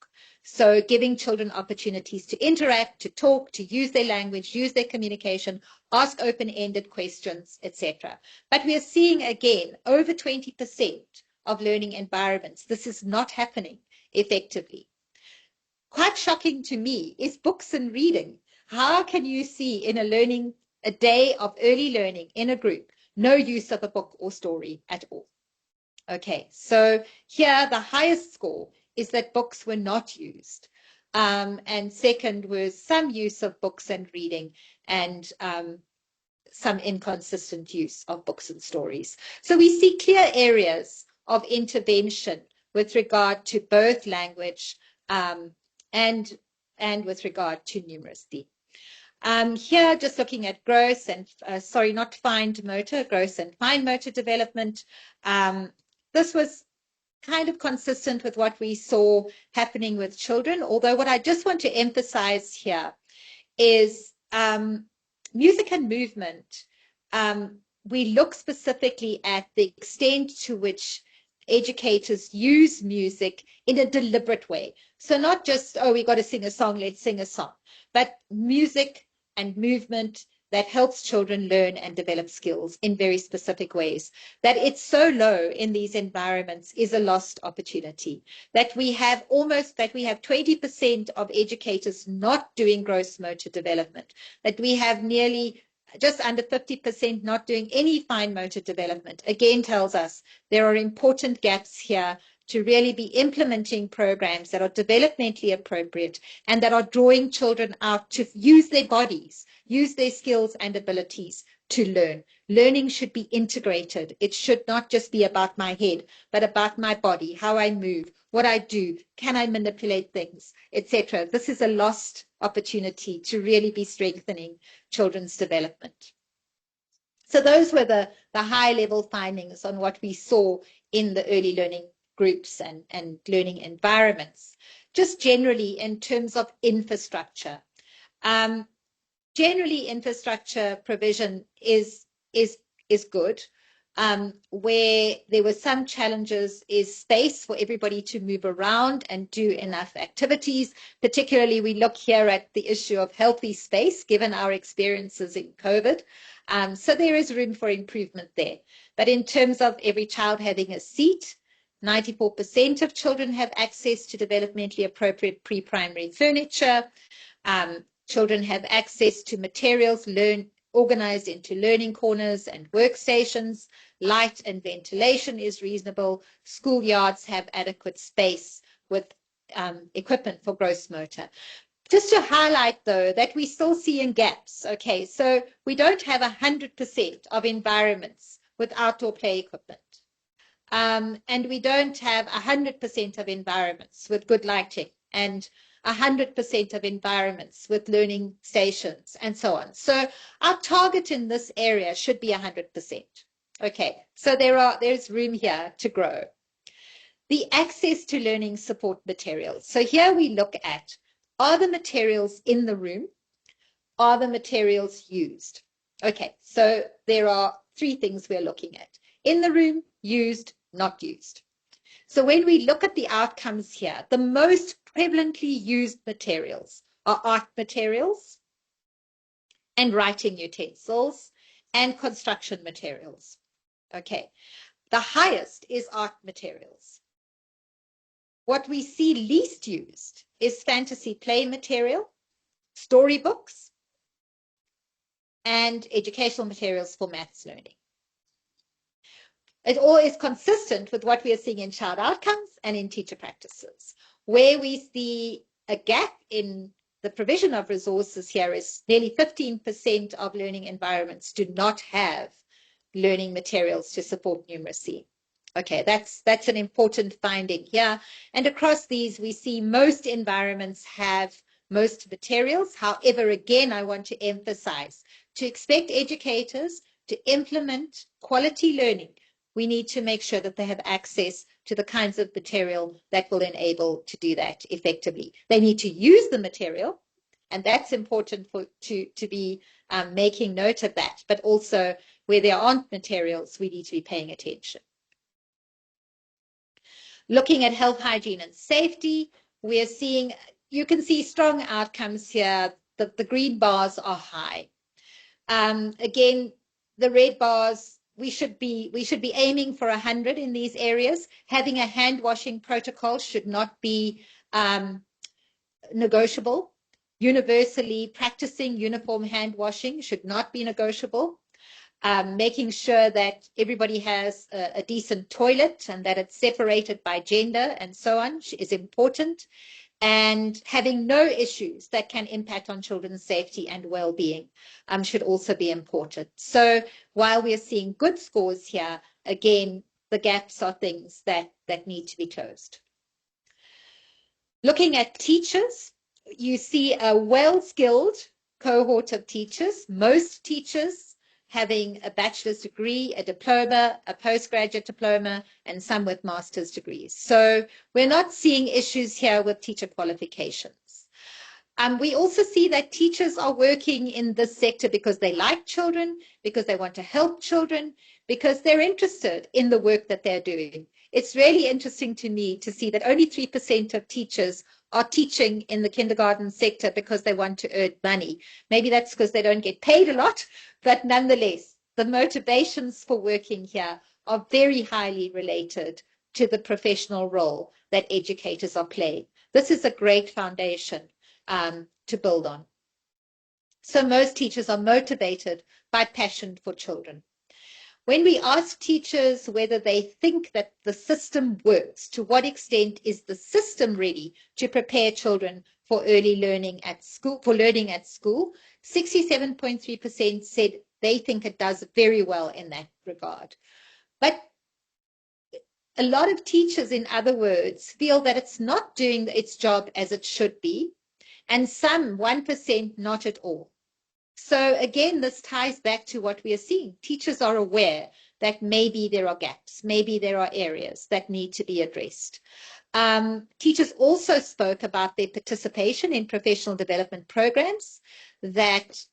So giving children opportunities to interact, to talk, to use their language, use their communication, ask open-ended questions, etc. But we are seeing again, over 20% of learning environments, this is not happening effectively. Quite shocking to me is books and reading. How can you see in a day of early learning in a group, no use of a book or story at all? Okay, so here the highest score is that books were not used. And second was some use of books and reading, and some inconsistent use of books and stories. So we see clear areas of intervention with regard to both language and with regard to numeracy. Here, just looking at gross and, not fine motor, gross and fine motor development. This was kind of consistent with what we saw happening with children, although what I just want to emphasize here is music and movement. We look specifically at the extent to which educators use music in a deliberate way. So not just, oh, we got to sing a song, let's sing a song, but music and movement that helps children learn and develop skills in very specific ways. That it's so low in these environments is a lost opportunity. That we have 20% of educators not doing gross motor development. That we have nearly just under 50% not doing any fine motor development. Again, tells us there are important gaps here to really be implementing programs that are developmentally appropriate and that are drawing children out to use their bodies, use their skills and abilities to learn. Learning should be integrated. It should not just be about my head, but about my body, how I move, what I do, can I manipulate things, etc. This is a lost opportunity to really be strengthening children's development. So those were the high-level findings on what we saw in the early learning groups and learning environments. Just generally in terms of infrastructure. Generally, infrastructure provision is good. Where there were some challenges is space for everybody to move around and do enough activities. Particularly, we look here at the issue of healthy space, given our experiences in COVID. So there is room for improvement there. But in terms of every child having a seat, 94% of children have access to developmentally appropriate pre-primary furniture. Children have access to materials organized into learning corners and workstations. Light and ventilation is reasonable. Schoolyards have adequate space with equipment for gross motor. Just to highlight, though, that we still see in gaps. Okay, so we don't have 100% of environments with outdoor play equipment. And we don't have 100% of environments with good lighting and 100% of environments with learning stations and so on. So our target in this area should be 100%. Okay, so there's room here to grow. The access to learning support materials. So here we look at, are the materials in the room? Are the materials used? Okay, so there are three things we're looking at. In the room, used, not used. So when we look at the outcomes here, the most prevalently used materials are art materials and writing utensils and construction materials. Okay, the highest is art materials. What we see least used is fantasy play material, storybooks, and educational materials for maths learning. It all is consistent with what we are seeing in child outcomes and in teacher practices. Where we see a gap in the provision of resources here is nearly 15% of learning environments do not have learning materials to support numeracy. Okay, that's an important finding here. And across these, we see most environments have most materials. However, again, I want to emphasize, to expect educators to implement quality learning, we need to make sure that they have access to the kinds of material that will enable to do that effectively. They need to use the material, and that's important to be making note of that. But also, where there aren't materials, we need to be paying attention. Looking at health, hygiene, and safety, we're seeing, you can see strong outcomes here. The green bars are high. Again, the red bars, we should be aiming for 100 in these areas. Having a hand washing protocol should not be negotiable. Universally practicing uniform hand washing should not be negotiable. Making sure that everybody has a decent toilet and that it's separated by gender and so on is important. And having no issues that can impact on children's safety and well-being should also be important. So while we are seeing good scores here, again, the gaps are things that need to be closed. Looking at teachers, you see a well-skilled cohort of teachers. Most teachers having a bachelor's degree, a diploma, a postgraduate diploma, and some with master's degrees. So we're not seeing issues here with teacher qualifications. We also see that teachers are working in this sector because they like children, because they want to help children, because they're interested in the work that they're doing. it's really interesting to me to see that only 3% of teachers are teaching in the kindergarten sector because they want to earn money. Maybe that's because they don't get paid a lot, but nonetheless, the motivations for working here are very highly related to the professional role that educators are playing. This is a great foundation to build on. So most teachers are motivated by passion for children. When we ask teachers whether they think that the system works, to what extent is the system ready to prepare children for early learning at school, 67.3% said they think it does very well in that regard. But a lot of teachers, in other words, feel that it's not doing its job as it should be, and some, 1%, not at all. So again, this ties back to what we are seeing. Teachers are aware that maybe there are gaps, maybe there are areas that need to be addressed. Teachers also spoke about their participation in professional development programs. That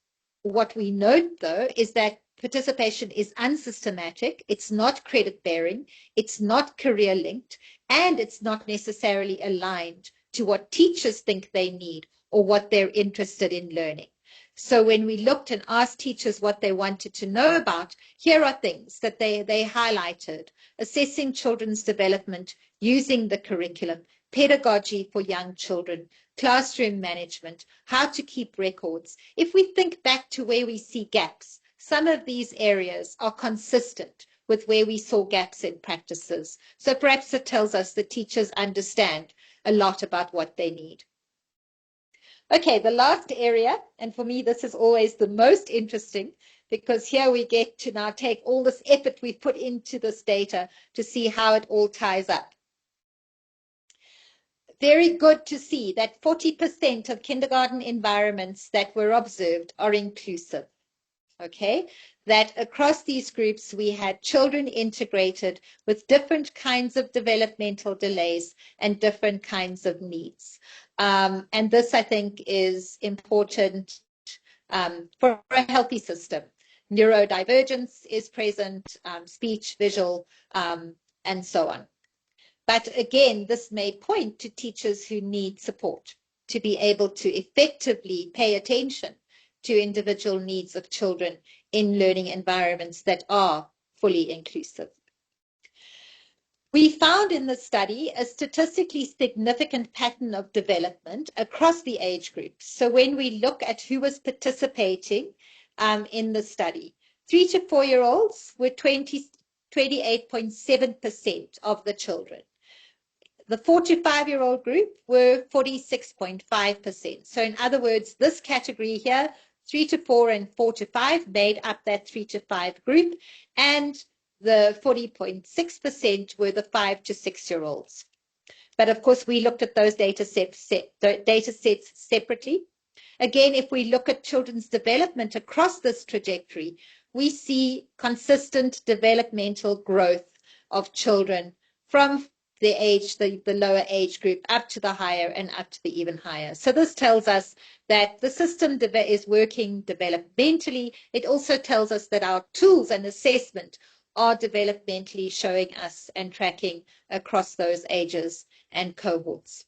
what we note, though, is that participation is unsystematic, it's not credit-bearing, it's not career-linked, and it's not necessarily aligned to what teachers think they need or what they're interested in learning. So when we looked and asked teachers what they wanted to know about, here are things that they highlighted: assessing children's development using the curriculum, pedagogy for young children, classroom management, how to keep records. If we think back to where we see gaps, some of these areas are consistent with where we saw gaps in practices. So perhaps it tells us that teachers understand a lot about what they need. Okay, the last area, and for me this is always the most interesting, because here we get to now take all this effort we've put into this data to see how it all ties up. Very good to see that 40% of kindergarten environments that were observed are inclusive. Okay, that across these groups we had children integrated with different kinds of developmental delays and different kinds of needs. And this, I think, is important for a healthy system. Neurodivergence is present, speech, visual, and so on. But again, this may point to teachers who need support to be able to effectively pay attention to individual needs of children in learning environments that are fully inclusive. We found in the study a statistically significant pattern of development across the age groups. So when we look at who was participating in the study, 3 to 4-year-olds were 28.7% of the children. The 4 to 5-year-old group were 46.5%. So in other words, this category here, 3 to 4 and 4 to 5, made up that 3 to 5 group, and the 40.6% were the 5 to 6-year-olds. But of course, we looked at those data sets separately. Again, if we look at children's development across this trajectory, we see consistent developmental growth of children from the lower age group up to the higher and up to the even higher. So this tells us that the system is working developmentally. It also tells us that our tools and assessment are developmentally showing us and tracking across those ages and cohorts.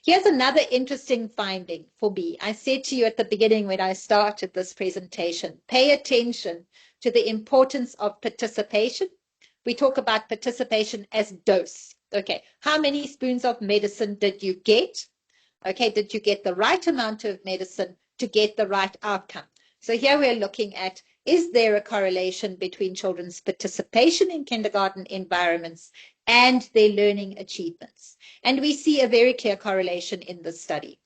Here's another interesting finding for me. I said to you at the beginning when I started this presentation, pay attention to the importance of participation. We talk about participation as dose. Okay, how many spoons of medicine did you get? Okay, did you get the right amount of medicine to get the right outcome? So here we're looking at, is there a correlation between children's participation in kindergarten environments and their learning achievements? And we see a very clear correlation in this study.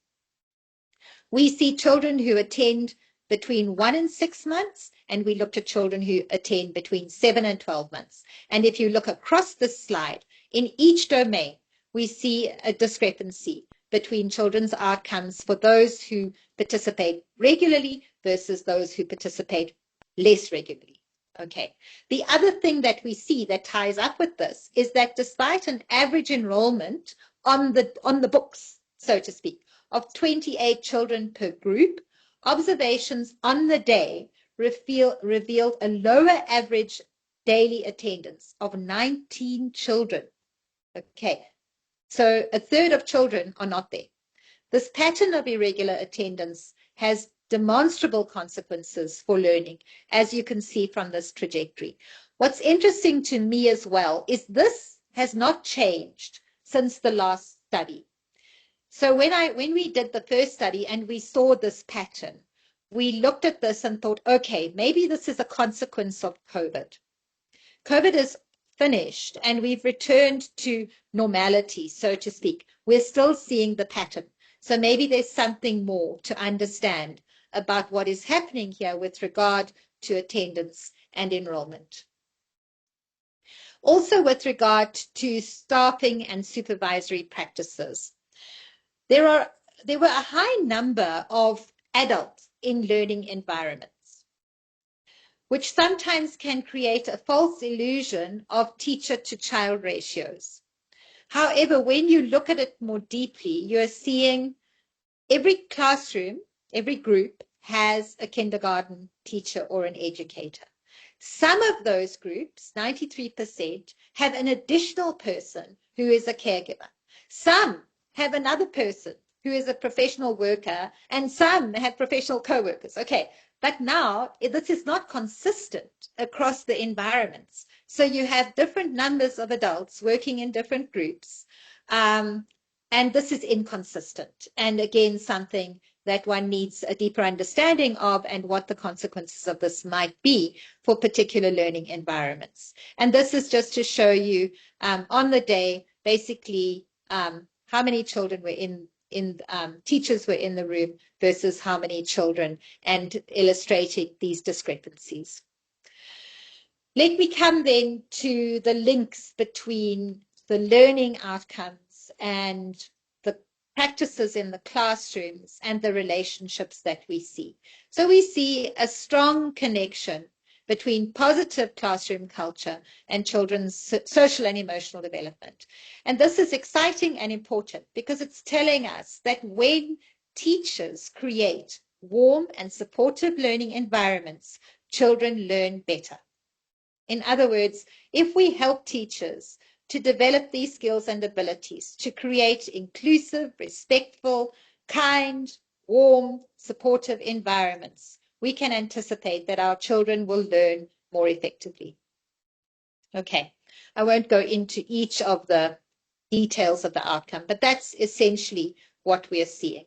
We see children who attend between 1 and 6 months, and we looked at children who attend between 7 and 12 months. And if you look across this slide, in each domain, we see a discrepancy between children's outcomes for those who participate regularly versus those who participate less regularly. Okay. The other thing that we see that ties up with this is that despite an average enrollment on the books, so to speak, of 28 children per group, observations on the day revealed a lower average daily attendance of 19 children Okay, so a third of children are not there. This pattern of irregular attendance has demonstrable consequences for learning, as you can see from this trajectory. What's interesting to me as well is this has not changed since the last study. So when we did the first study and we saw this pattern, we looked at this and thought, okay, maybe this is a consequence of COVID. COVID is finished and we've returned to normality, so to speak. We're still seeing the pattern. So maybe there's something more to understand about what is happening here with regard to attendance and enrollment. Also with regard to staffing and supervisory practices, there were a high number of adults in learning environments, which sometimes can create a false illusion of teacher-to-child ratios. However, when you look at it more deeply, you're seeing every classroom, every group has a kindergarten teacher or an educator. Some of those groups, 93%, have an additional person who is a caregiver. Some have another person who is a professional worker, and some have professional co-workers. Okay, but now this is not consistent across the environments. So you have different numbers of adults working in different groups, and this is inconsistent. And again, something that one needs a deeper understanding of and what the consequences of this might be for particular learning environments. And this is just to show you on the day, basically, how many children were teachers were in the room versus how many children, and illustrating these discrepancies. Let me come then to the links between the learning outcomes and the practices in the classrooms and the relationships that we see. So we see a strong connection between positive classroom culture and children's social and emotional development. And this is exciting and important because it's telling us that when teachers create warm and supportive learning environments, children learn better. In other words, if we help teachers to develop these skills and abilities, to create inclusive, respectful, kind, warm, supportive environments, we can anticipate that our children will learn more effectively. Okay, I won't go into each of the details of the outcome, but that's essentially what we are seeing.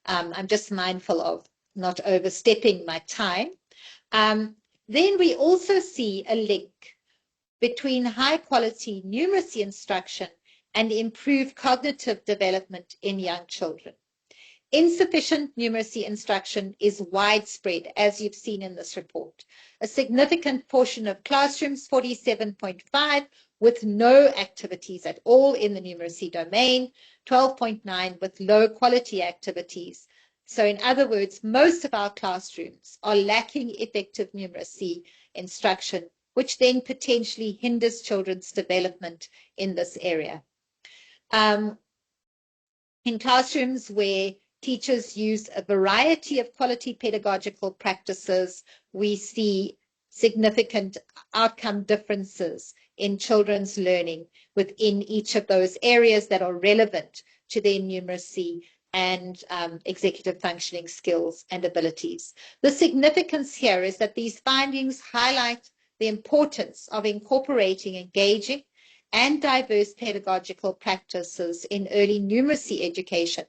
I'm just mindful of not overstepping my time. Then we also see a link between high quality numeracy instruction and improved cognitive development in young children. Insufficient numeracy instruction is widespread, as you've seen in this report. A significant portion of classrooms, 47.5, with no activities at all in the numeracy domain, 12.9 with low quality activities. So in other words, most of our classrooms are lacking effective numeracy instruction, which then potentially hinders children's development in this area. In classrooms where teachers use a variety of quality pedagogical practices, we see significant outcome differences in children's learning within each of those areas that are relevant to their numeracy and executive functioning skills and abilities. The significance here is that these findings highlight the importance of incorporating engaging and diverse pedagogical practices in early numeracy education.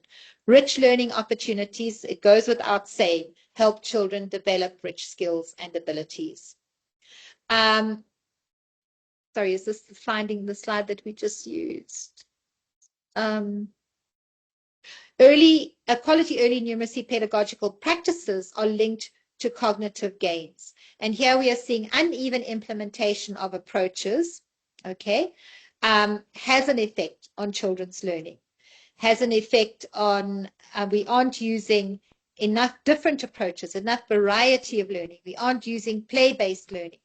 Rich learning opportunities, it goes without saying, help children develop rich skills and abilities. Sorry, is this finding the slide that we just used? Quality early numeracy pedagogical practices are linked to cognitive gains. And here we are seeing uneven implementation of approaches, okay, has an effect on children's learning, has an effect on, we aren't using enough different approaches, enough variety of learning. We aren't using play-based learning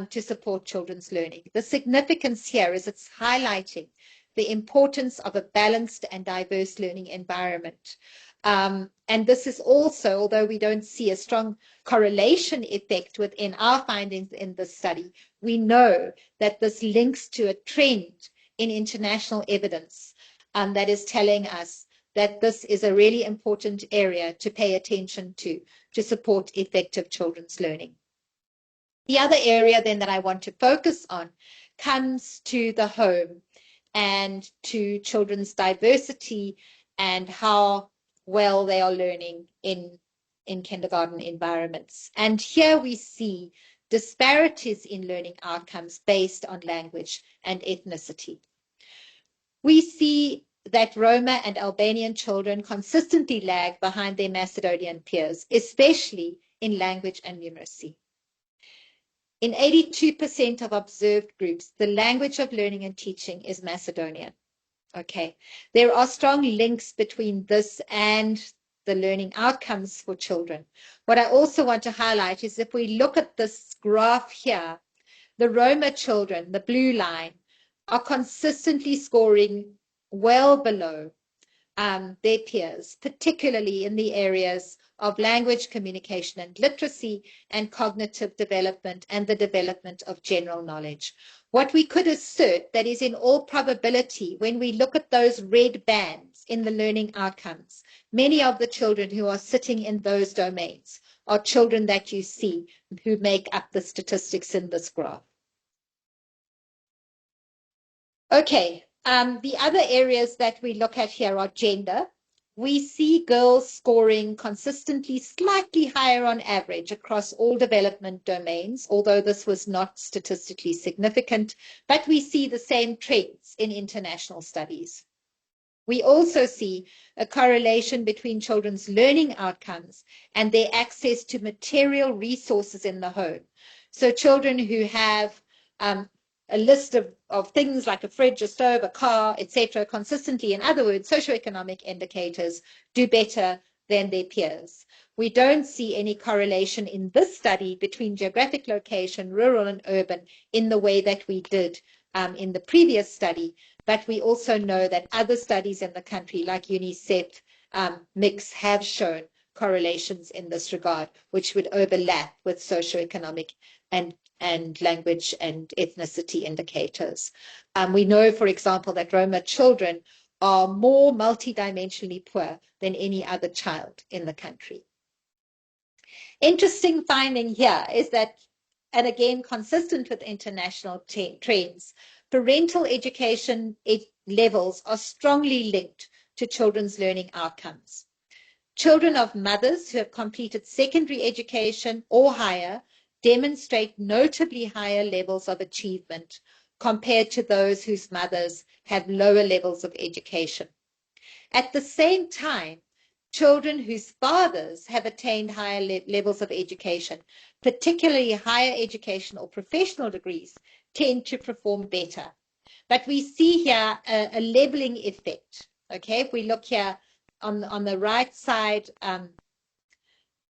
to support children's learning. The significance here is it's highlighting the importance of a balanced and diverse learning environment. And this is also, although we don't see a strong correlation effect within our findings in this study, we know that this links to a trend in international evidence that is telling us that this is a really important area to pay attention to support effective children's learning. The other area then that I want to focus on comes to the home and to children's diversity and how well they are learning in kindergarten environments. And here we see disparities in learning outcomes based on language and ethnicity. We see that Roma and Albanian children consistently lag behind their Macedonian peers, especially in language and numeracy. In 82% of observed groups, the language of learning and teaching is Macedonian. Okay, there are strong links between this and the learning outcomes for children. What I also want to highlight is if we look at this graph here, the Roma children, the blue line, are consistently scoring well below their peers, particularly in the areas of language, communication and literacy, and cognitive development and the development of general knowledge. What we could assert that is in all probability, when we look at those red bands in the learning outcomes, many of the children who are sitting in those domains are children that you see who make up the statistics in this graph. Okay, the other areas that we look at here are gender. We see girls scoring consistently slightly higher on average across all development domains, although this was not statistically significant, but we see the same trends in international studies. We also see a correlation between children's learning outcomes and their access to material resources in the home. So children who have a list of things like a fridge, a stove, a car, etc., consistently, in other words, socioeconomic indicators, do better than their peers. We don't see any correlation in this study between geographic location, rural and urban, in the way that we did in the previous study, but we also know that other studies in the country, like UNICEF MIX, have shown correlations in this regard, which would overlap with socioeconomic and language and ethnicity indicators. We know, for example, that Roma children are more multidimensionally poor than any other child in the country. Interesting finding here is that, and again consistent with international trends, parental education levels are strongly linked to children's learning outcomes. Children of mothers who have completed secondary education or higher demonstrate notably higher levels of achievement compared to those whose mothers have lower levels of education. At the same time, children whose fathers have attained higher levels of education, particularly higher education or professional degrees, tend to perform better. But we see here a leveling effect. Okay, if we look here on the right side,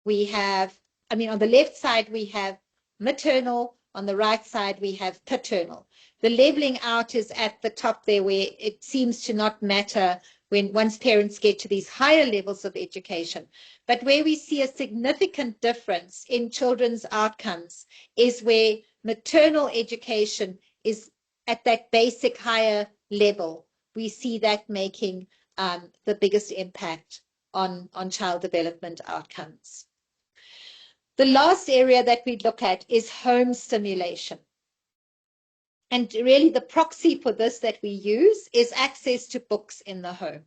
we have, on the left side we have maternal, on the right side we have paternal. The leveling out is at the top there, where it seems to not matter once parents get to these higher levels of education. But where we see a significant difference in children's outcomes is where maternal education is at that basic higher level. We see that making the biggest impact on child development outcomes. The last area that we look at is home stimulation. And really the proxy for this that we use is access to books in the home.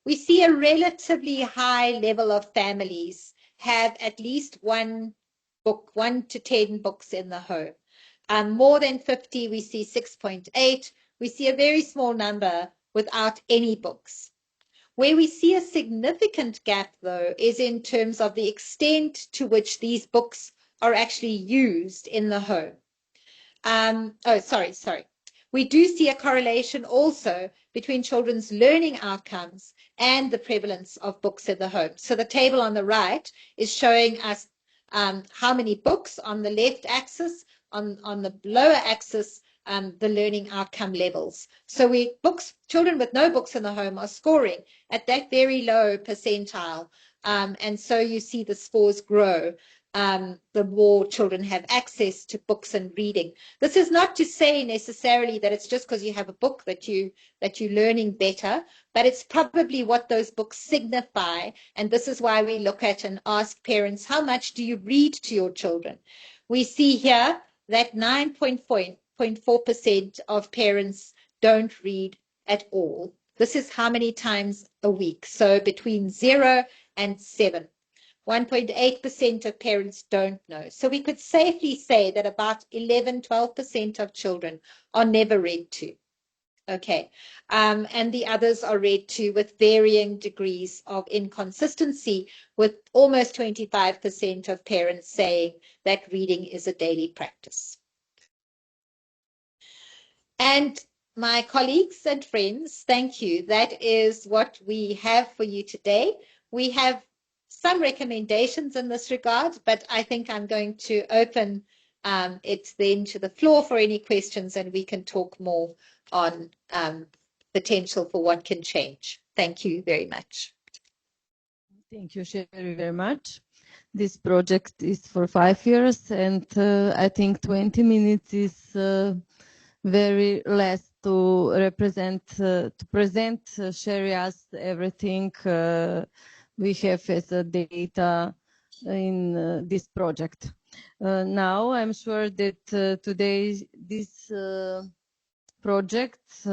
We see a relatively high level of families have at least one book, 1 to 10 books in the home. More than 50, we see 6.8. We see a very small number without any books. Where we see a significant gap, though, is in terms of the extent to which these books are actually used in the home. We do see a correlation also between children's learning outcomes and the prevalence of books in the home. So the table on the right is showing us how many books on the left axis, on the lower axis, the learning outcome levels. So children with no books in the home are scoring at that very low percentile. And so you see the scores grow the more children have access to books and reading. This is not to say necessarily that it's just because you have a book that you're learning better, but it's probably what those books signify. And this is why we look at and ask parents, how much do you read to your children? We see here that 9.4% of parents don't read at all. This is how many times a week. So between 0 and 7. 1.8% of parents don't know. So we could safely say that about 11-12% of children are never read to. Okay. And the others are read to with varying degrees of inconsistency, with almost 25% of parents saying that reading is a daily practice. And my colleagues and friends, thank you. That is what we have for you today. We have some recommendations in this regard, but I think I'm going to open it then to the floor for any questions, and we can talk more on potential for what can change. Thank you very much. Thank you, Sherry, very much. This project is for 5 years, and I think 20 minutes is very less to present Sherry us everything we have as a data in this project. Now I'm sure that today this project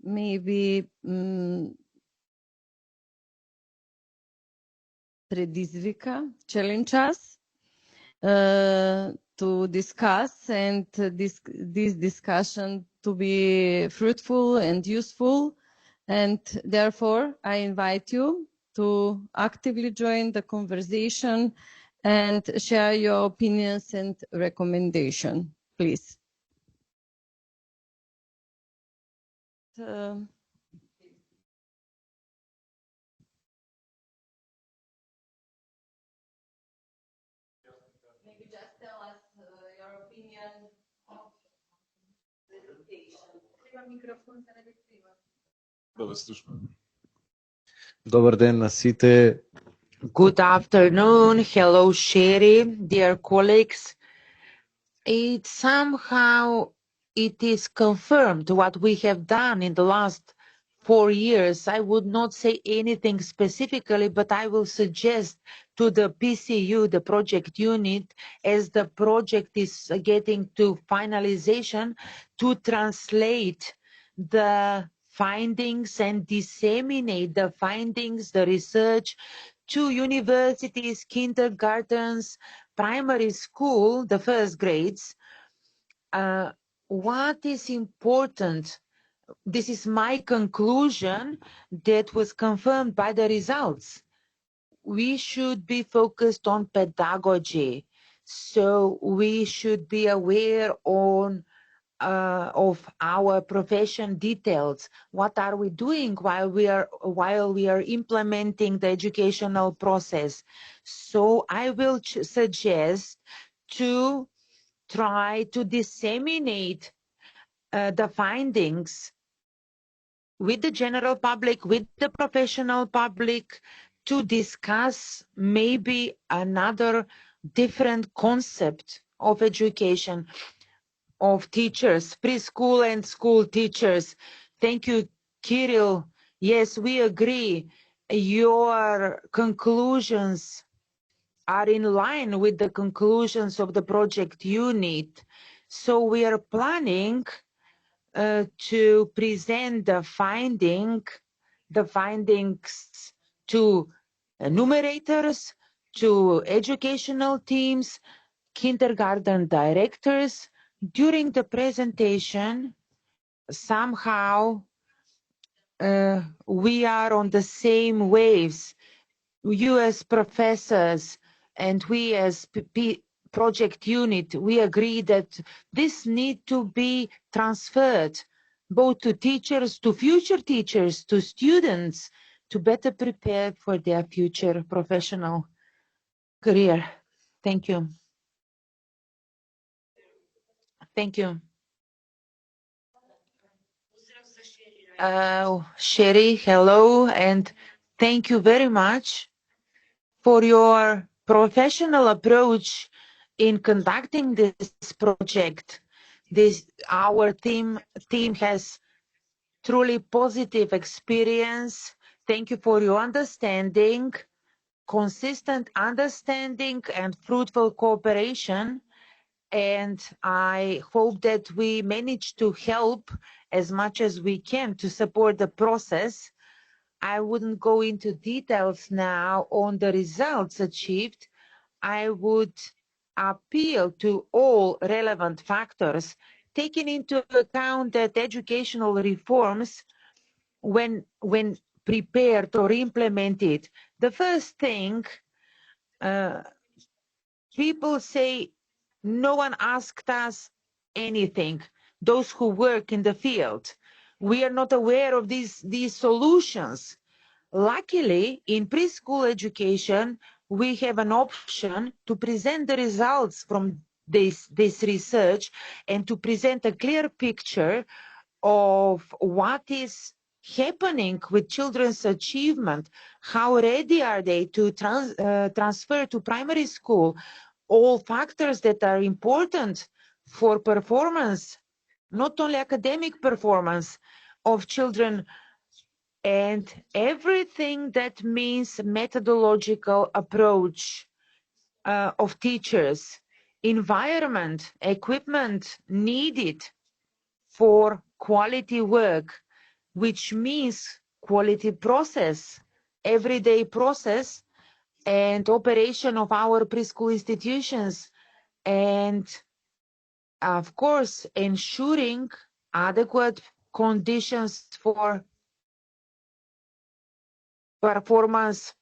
maybe предизвика, challenge us to discuss, and this discussion to be fruitful and useful. And therefore, I invite you to actively join the conversation and share your opinions and recommendations, please. Maybe just tell us your opinion of presentation. Добар ден на сите. Good afternoon. Hello, Sherry, dear colleagues. It is confirmed what we have done in the last 4 years. I would not say anything specifically, but I will suggest to the PCU, the project unit, as the project is getting to finalization, to translate the findings and disseminate the findings, the research, to universities, kindergartens, primary school, the first grades. What is important, this is my conclusion that was confirmed by the results. We should be focused on pedagogy. So we should be aware of our profession details. What are we doing while we are implementing the educational process? So I will suggest to try to disseminate the findings with the general public, with the professional public, to discuss maybe another different concept of education, of teachers, preschool and school teachers. Thank you, Kirill. Yes, we agree. Your conclusions are in line with the conclusions of the project unit. So we are planning to present the findings to enumerators, to educational teams, kindergarten directors. During the presentation, somehow we are on the same waves. You as professors and we as project unit, we agree that this needs to be transferred both to teachers, to future teachers, to students, to better prepare for their future professional career. Thank you. Thank you. Sherry, hello, and thank you very much for your professional approach in conducting this project. Our team has truly positive experience. Thank you for your understanding, consistent understanding, and fruitful cooperation. And I hope that we manage to help as much as we can to support the process. I wouldn't go into details now on the results achieved. I would appeal to all relevant factors, taking into account that educational reforms, when prepared or implemented, the first thing, people say, no one asked us anything, those who work in the field. We are not aware of these solutions. Luckily, in preschool education, we have an option to present the results from this research and to present a clear picture of what is happening with children's achievement, how ready are they to transfer to primary school, all factors that are important for performance, not only academic performance of children, and everything that means methodological approach of teachers, environment, equipment needed for quality work, which means quality process, everyday process, and operation of our preschool institutions, and of course ensuring adequate conditions for performance.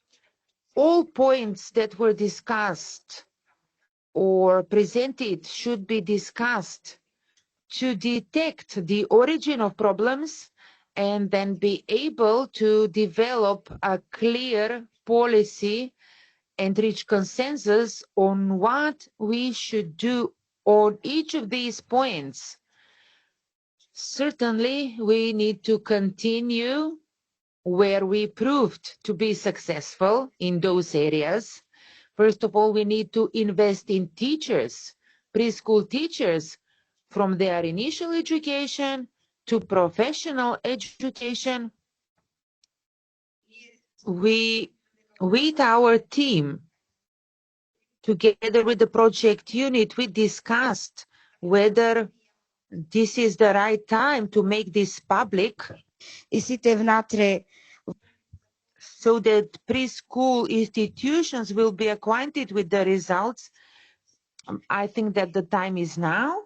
All points that were discussed or presented should be discussed to detect the origin of problems and then be able to develop a clear policy and reach consensus on what we should do on each of these points. Certainly, we need to continue where we proved to be successful in those areas. First of all, we need to invest in teachers, preschool teachers, from their initial education to professional education. With our team, together with the project unit, we discussed whether this is the right time to make this public, so that preschool institutions will be acquainted with the results. I think that the time is now,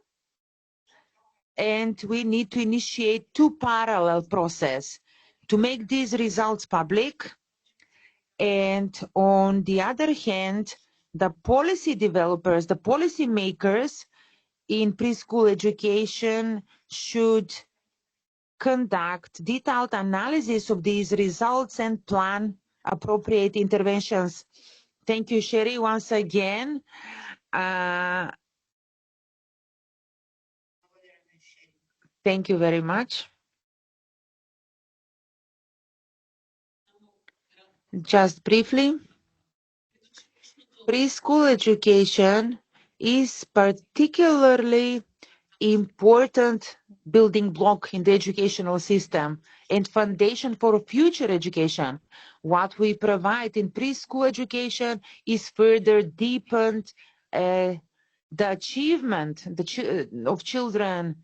and we need to initiate two parallel processes to make these results public, and on the other hand, the policy developers, the policy makers in preschool education should conduct detailed analysis of these results and plan appropriate interventions. Thank you, Sherry, once again. Thank you very much. Just briefly, preschool education is particularly important building block in the educational system and foundation for future education. What we provide in preschool education is further deepened the achievement of children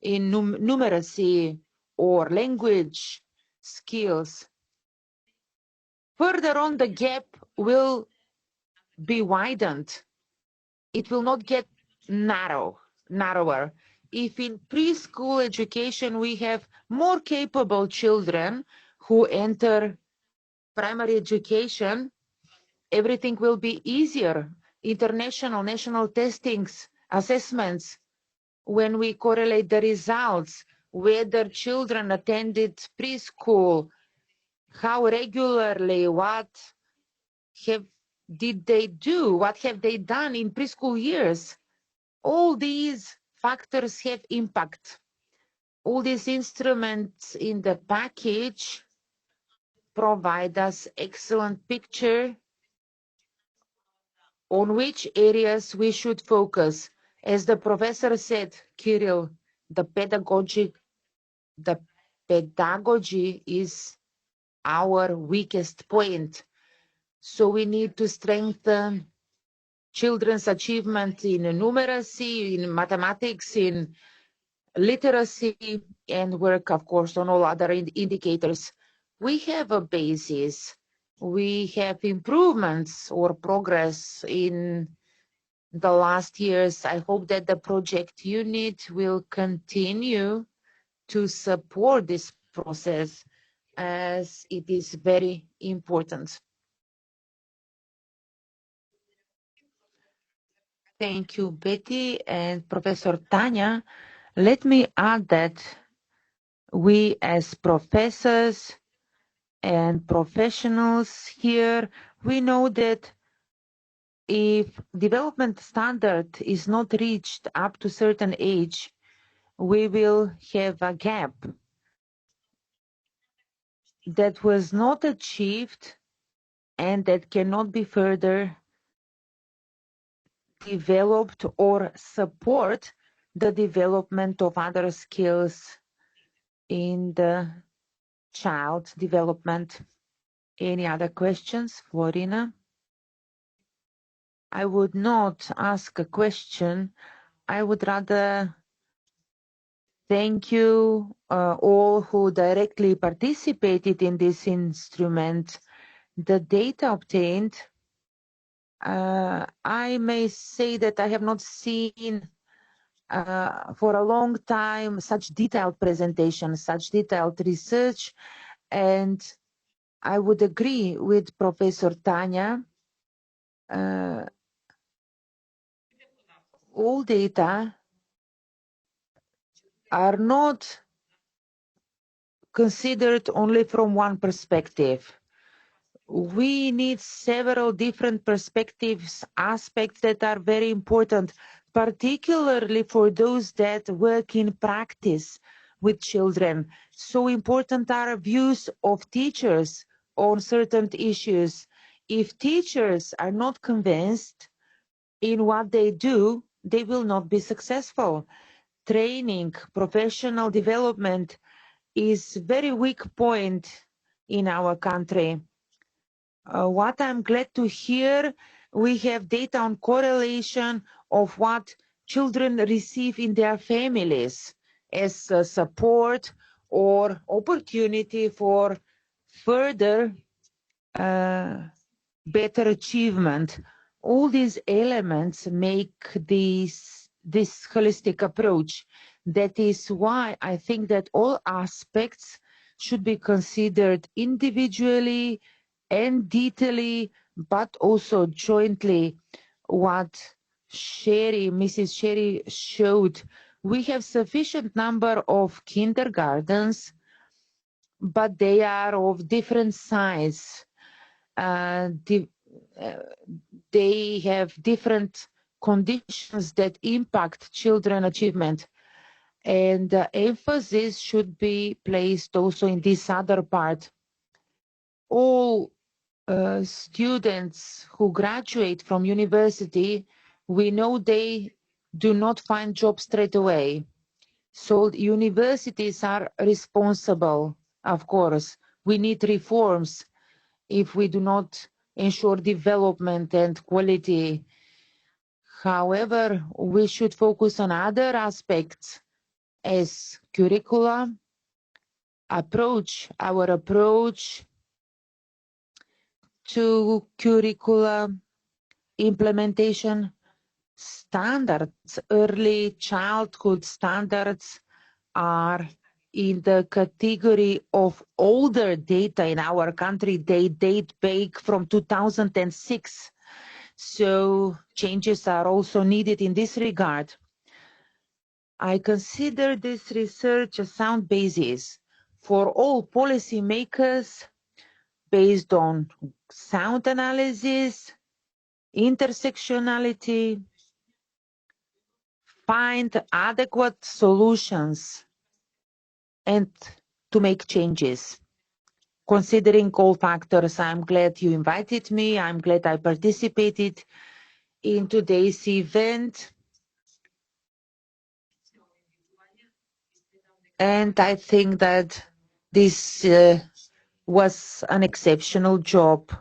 in numeracy or language skills. Further on, the gap will be widened. It will not get narrower. If in preschool education we have more capable children who enter primary education, everything will be easier. International, national testings, assessments, when we correlate the results, whether children attended preschool, how regularly, what did they do, what have they done in preschool years. All these factors have impact. All these instruments in the package provide us excellent picture on which areas we should focus. As the professor said, Kirill, the pedagogy is our weakest point. So we need to strengthen children's achievement in numeracy, in mathematics, in literacy, and work, of course, on all other indicators. We have a basis. We have improvements or progress in the last years. I hope that the project unit will continue to support this process, as it is very important. Thank you, Betty and Professor Tanya. Let me add that we as professors and professionals here, we know that if development standard is not reached up to certain age, we will have a gap that was not achieved and that cannot be further developed or support the development of other skills in the child development. Any other questions, Florina? I would not ask a question. I would rather thank you all who directly participated in this instrument. The data obtained, I may say that I have not seen for a long time such detailed presentations, such detailed research, and I would agree with Professor Tanya. All data are not considered only from one perspective. We need several different perspectives, aspects that are very important, particularly for those that work in practice with children. So important are views of teachers on certain issues. If teachers are not convinced in what they do, they will not be successful. Training, professional development is a very weak point in our country. What I'm glad to hear, we have data on correlation of what children receive in their families as support or opportunity for further better achievement. All these elements make this holistic approach. That is why I think that all aspects should be considered individually and detailedly, but also jointly. What Mrs. Sheri showed, we have sufficient number of kindergartens, but they are of different size. They have different conditions that impact children achievement. And the emphasis should be placed also in this other part. All students who graduate from university, we know they do not find jobs straight away. So universities are responsible, of course. We need reforms if we do not ensure development and quality. However, we should focus on other aspects as curricula, our approach to curricula, implementation, standards, early childhood standards are in the category of older data in our country. They date back from 2006. So changes are also needed in this regard. I consider this research a sound basis for all policymakers based on sound analysis, intersectionality, find adequate solutions, and to make changes. Considering all factors, I'm glad you invited me. I'm glad I participated in today's event. And I think that this was an exceptional job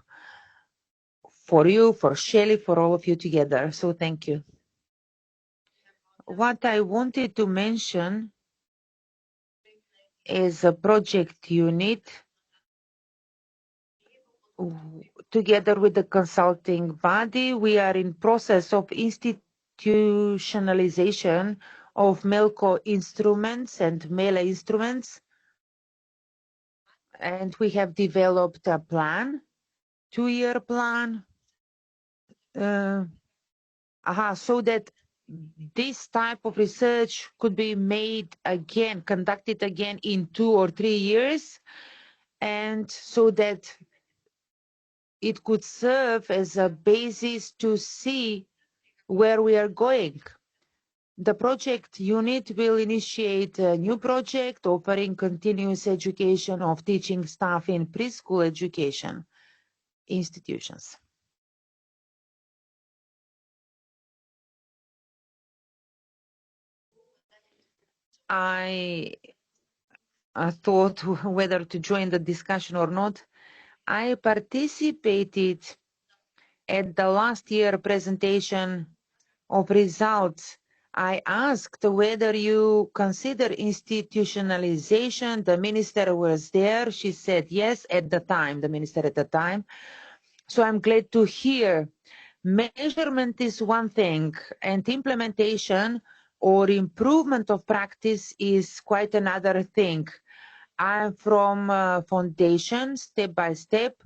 for you, for Shelley, for all of you together. So thank you. What I wanted to mention is a project unit together with the consulting body. We are in process of institutionalization of MELQO instruments and MELE instruments. And we have developed a plan, 2-year plan, so that this type of research could be made again, conducted again in 2 or 3 years, and so that it could serve as a basis to see where we are going. The project unit will initiate a new project offering continuous education of teaching staff in preschool education institutions. I thought whether to join the discussion or not. I participated at the last year presentation of results. I asked whether you consider institutionalization. The minister was there. She said yes at the time, the minister at the time. So I'm glad to hear. Measurement is one thing, and implementation or improvement of practice is quite another thing. I'm from foundation, step by step.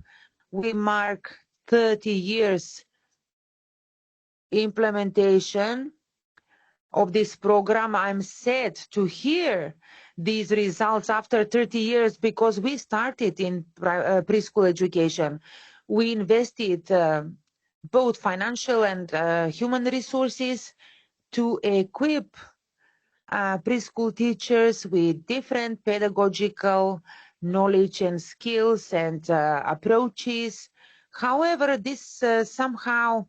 We mark 30 years implementation of this program. I'm sad to hear these results after 30 years because we started in preschool education. We invested both financial and human resources to equip preschool teachers with different pedagogical knowledge and skills and approaches. However, this somehow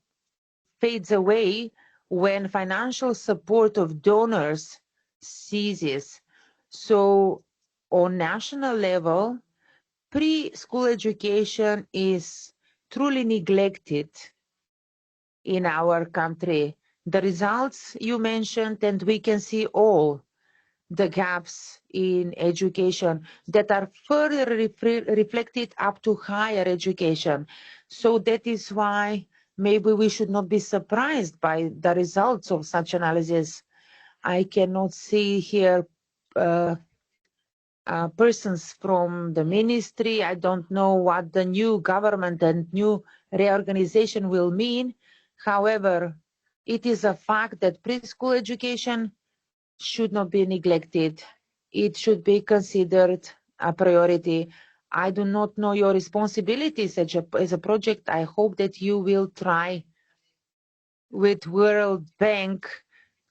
fades away when financial support of donors ceases. So on national level, preschool education is truly neglected in our country. The results you mentioned, and we can see all the gaps in education that are further reflected up to higher education. So that is why maybe we should not be surprised by the results of such analysis. I cannot see here persons from the ministry. I don't know what the new government and new reorganization will mean. However, it is a fact that preschool education should not be neglected. It should be considered a priority. I do not know your responsibilities as a project. I hope that you will try with World Bank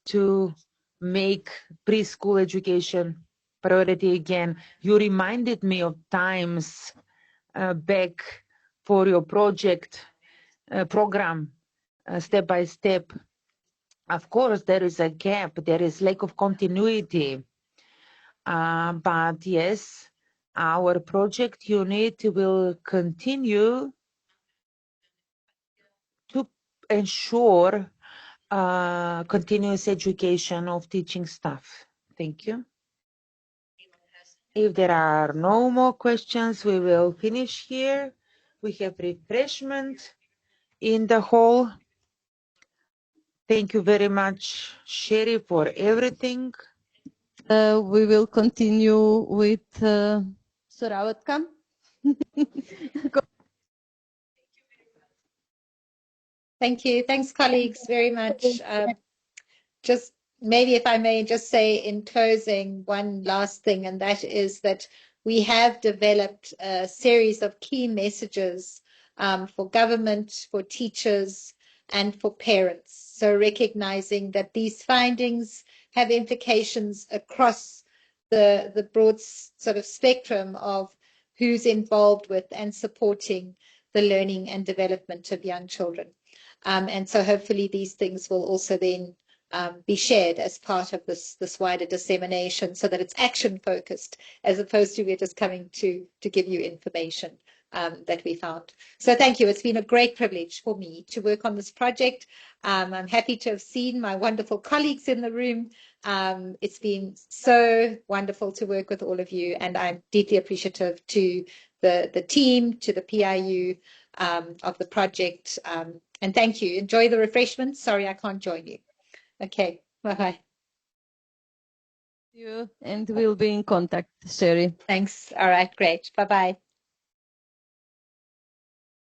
to make preschool education priority again. You reminded me of times back for your project program, step by step. Of course, there is a gap, there is lack of continuity. But yes, our project unit will continue to ensure continuous education of teaching staff. Thank you. If there are no more questions, we will finish here. We have refreshment in the hall. Thank you very much, Sheri, for everything. We will continue with Soravatkan. Thank you. Thanks, colleagues, very much. Just maybe if I may just say in closing one last thing, and that is that we have developed a series of key messages for government, for teachers, and for parents. So recognizing that these findings have implications across the broad sort of spectrum of who's involved with and supporting the learning and development of young children. And so hopefully these things will also then be shared as part of this wider dissemination, so that it's action focused as opposed to we're just coming to give you information that we found. So thank you. It's been a great privilege for me to work on this project. I'm happy to have seen my wonderful colleagues in the room. It's been so wonderful to work with all of you, and I'm deeply appreciative to the team, to the PIU of the project. And thank you. Enjoy the refreshments. Sorry, I can't join you. Okay, bye-bye. You, and we'll be in contact, Sherry. Thanks. All right, great. Bye-bye.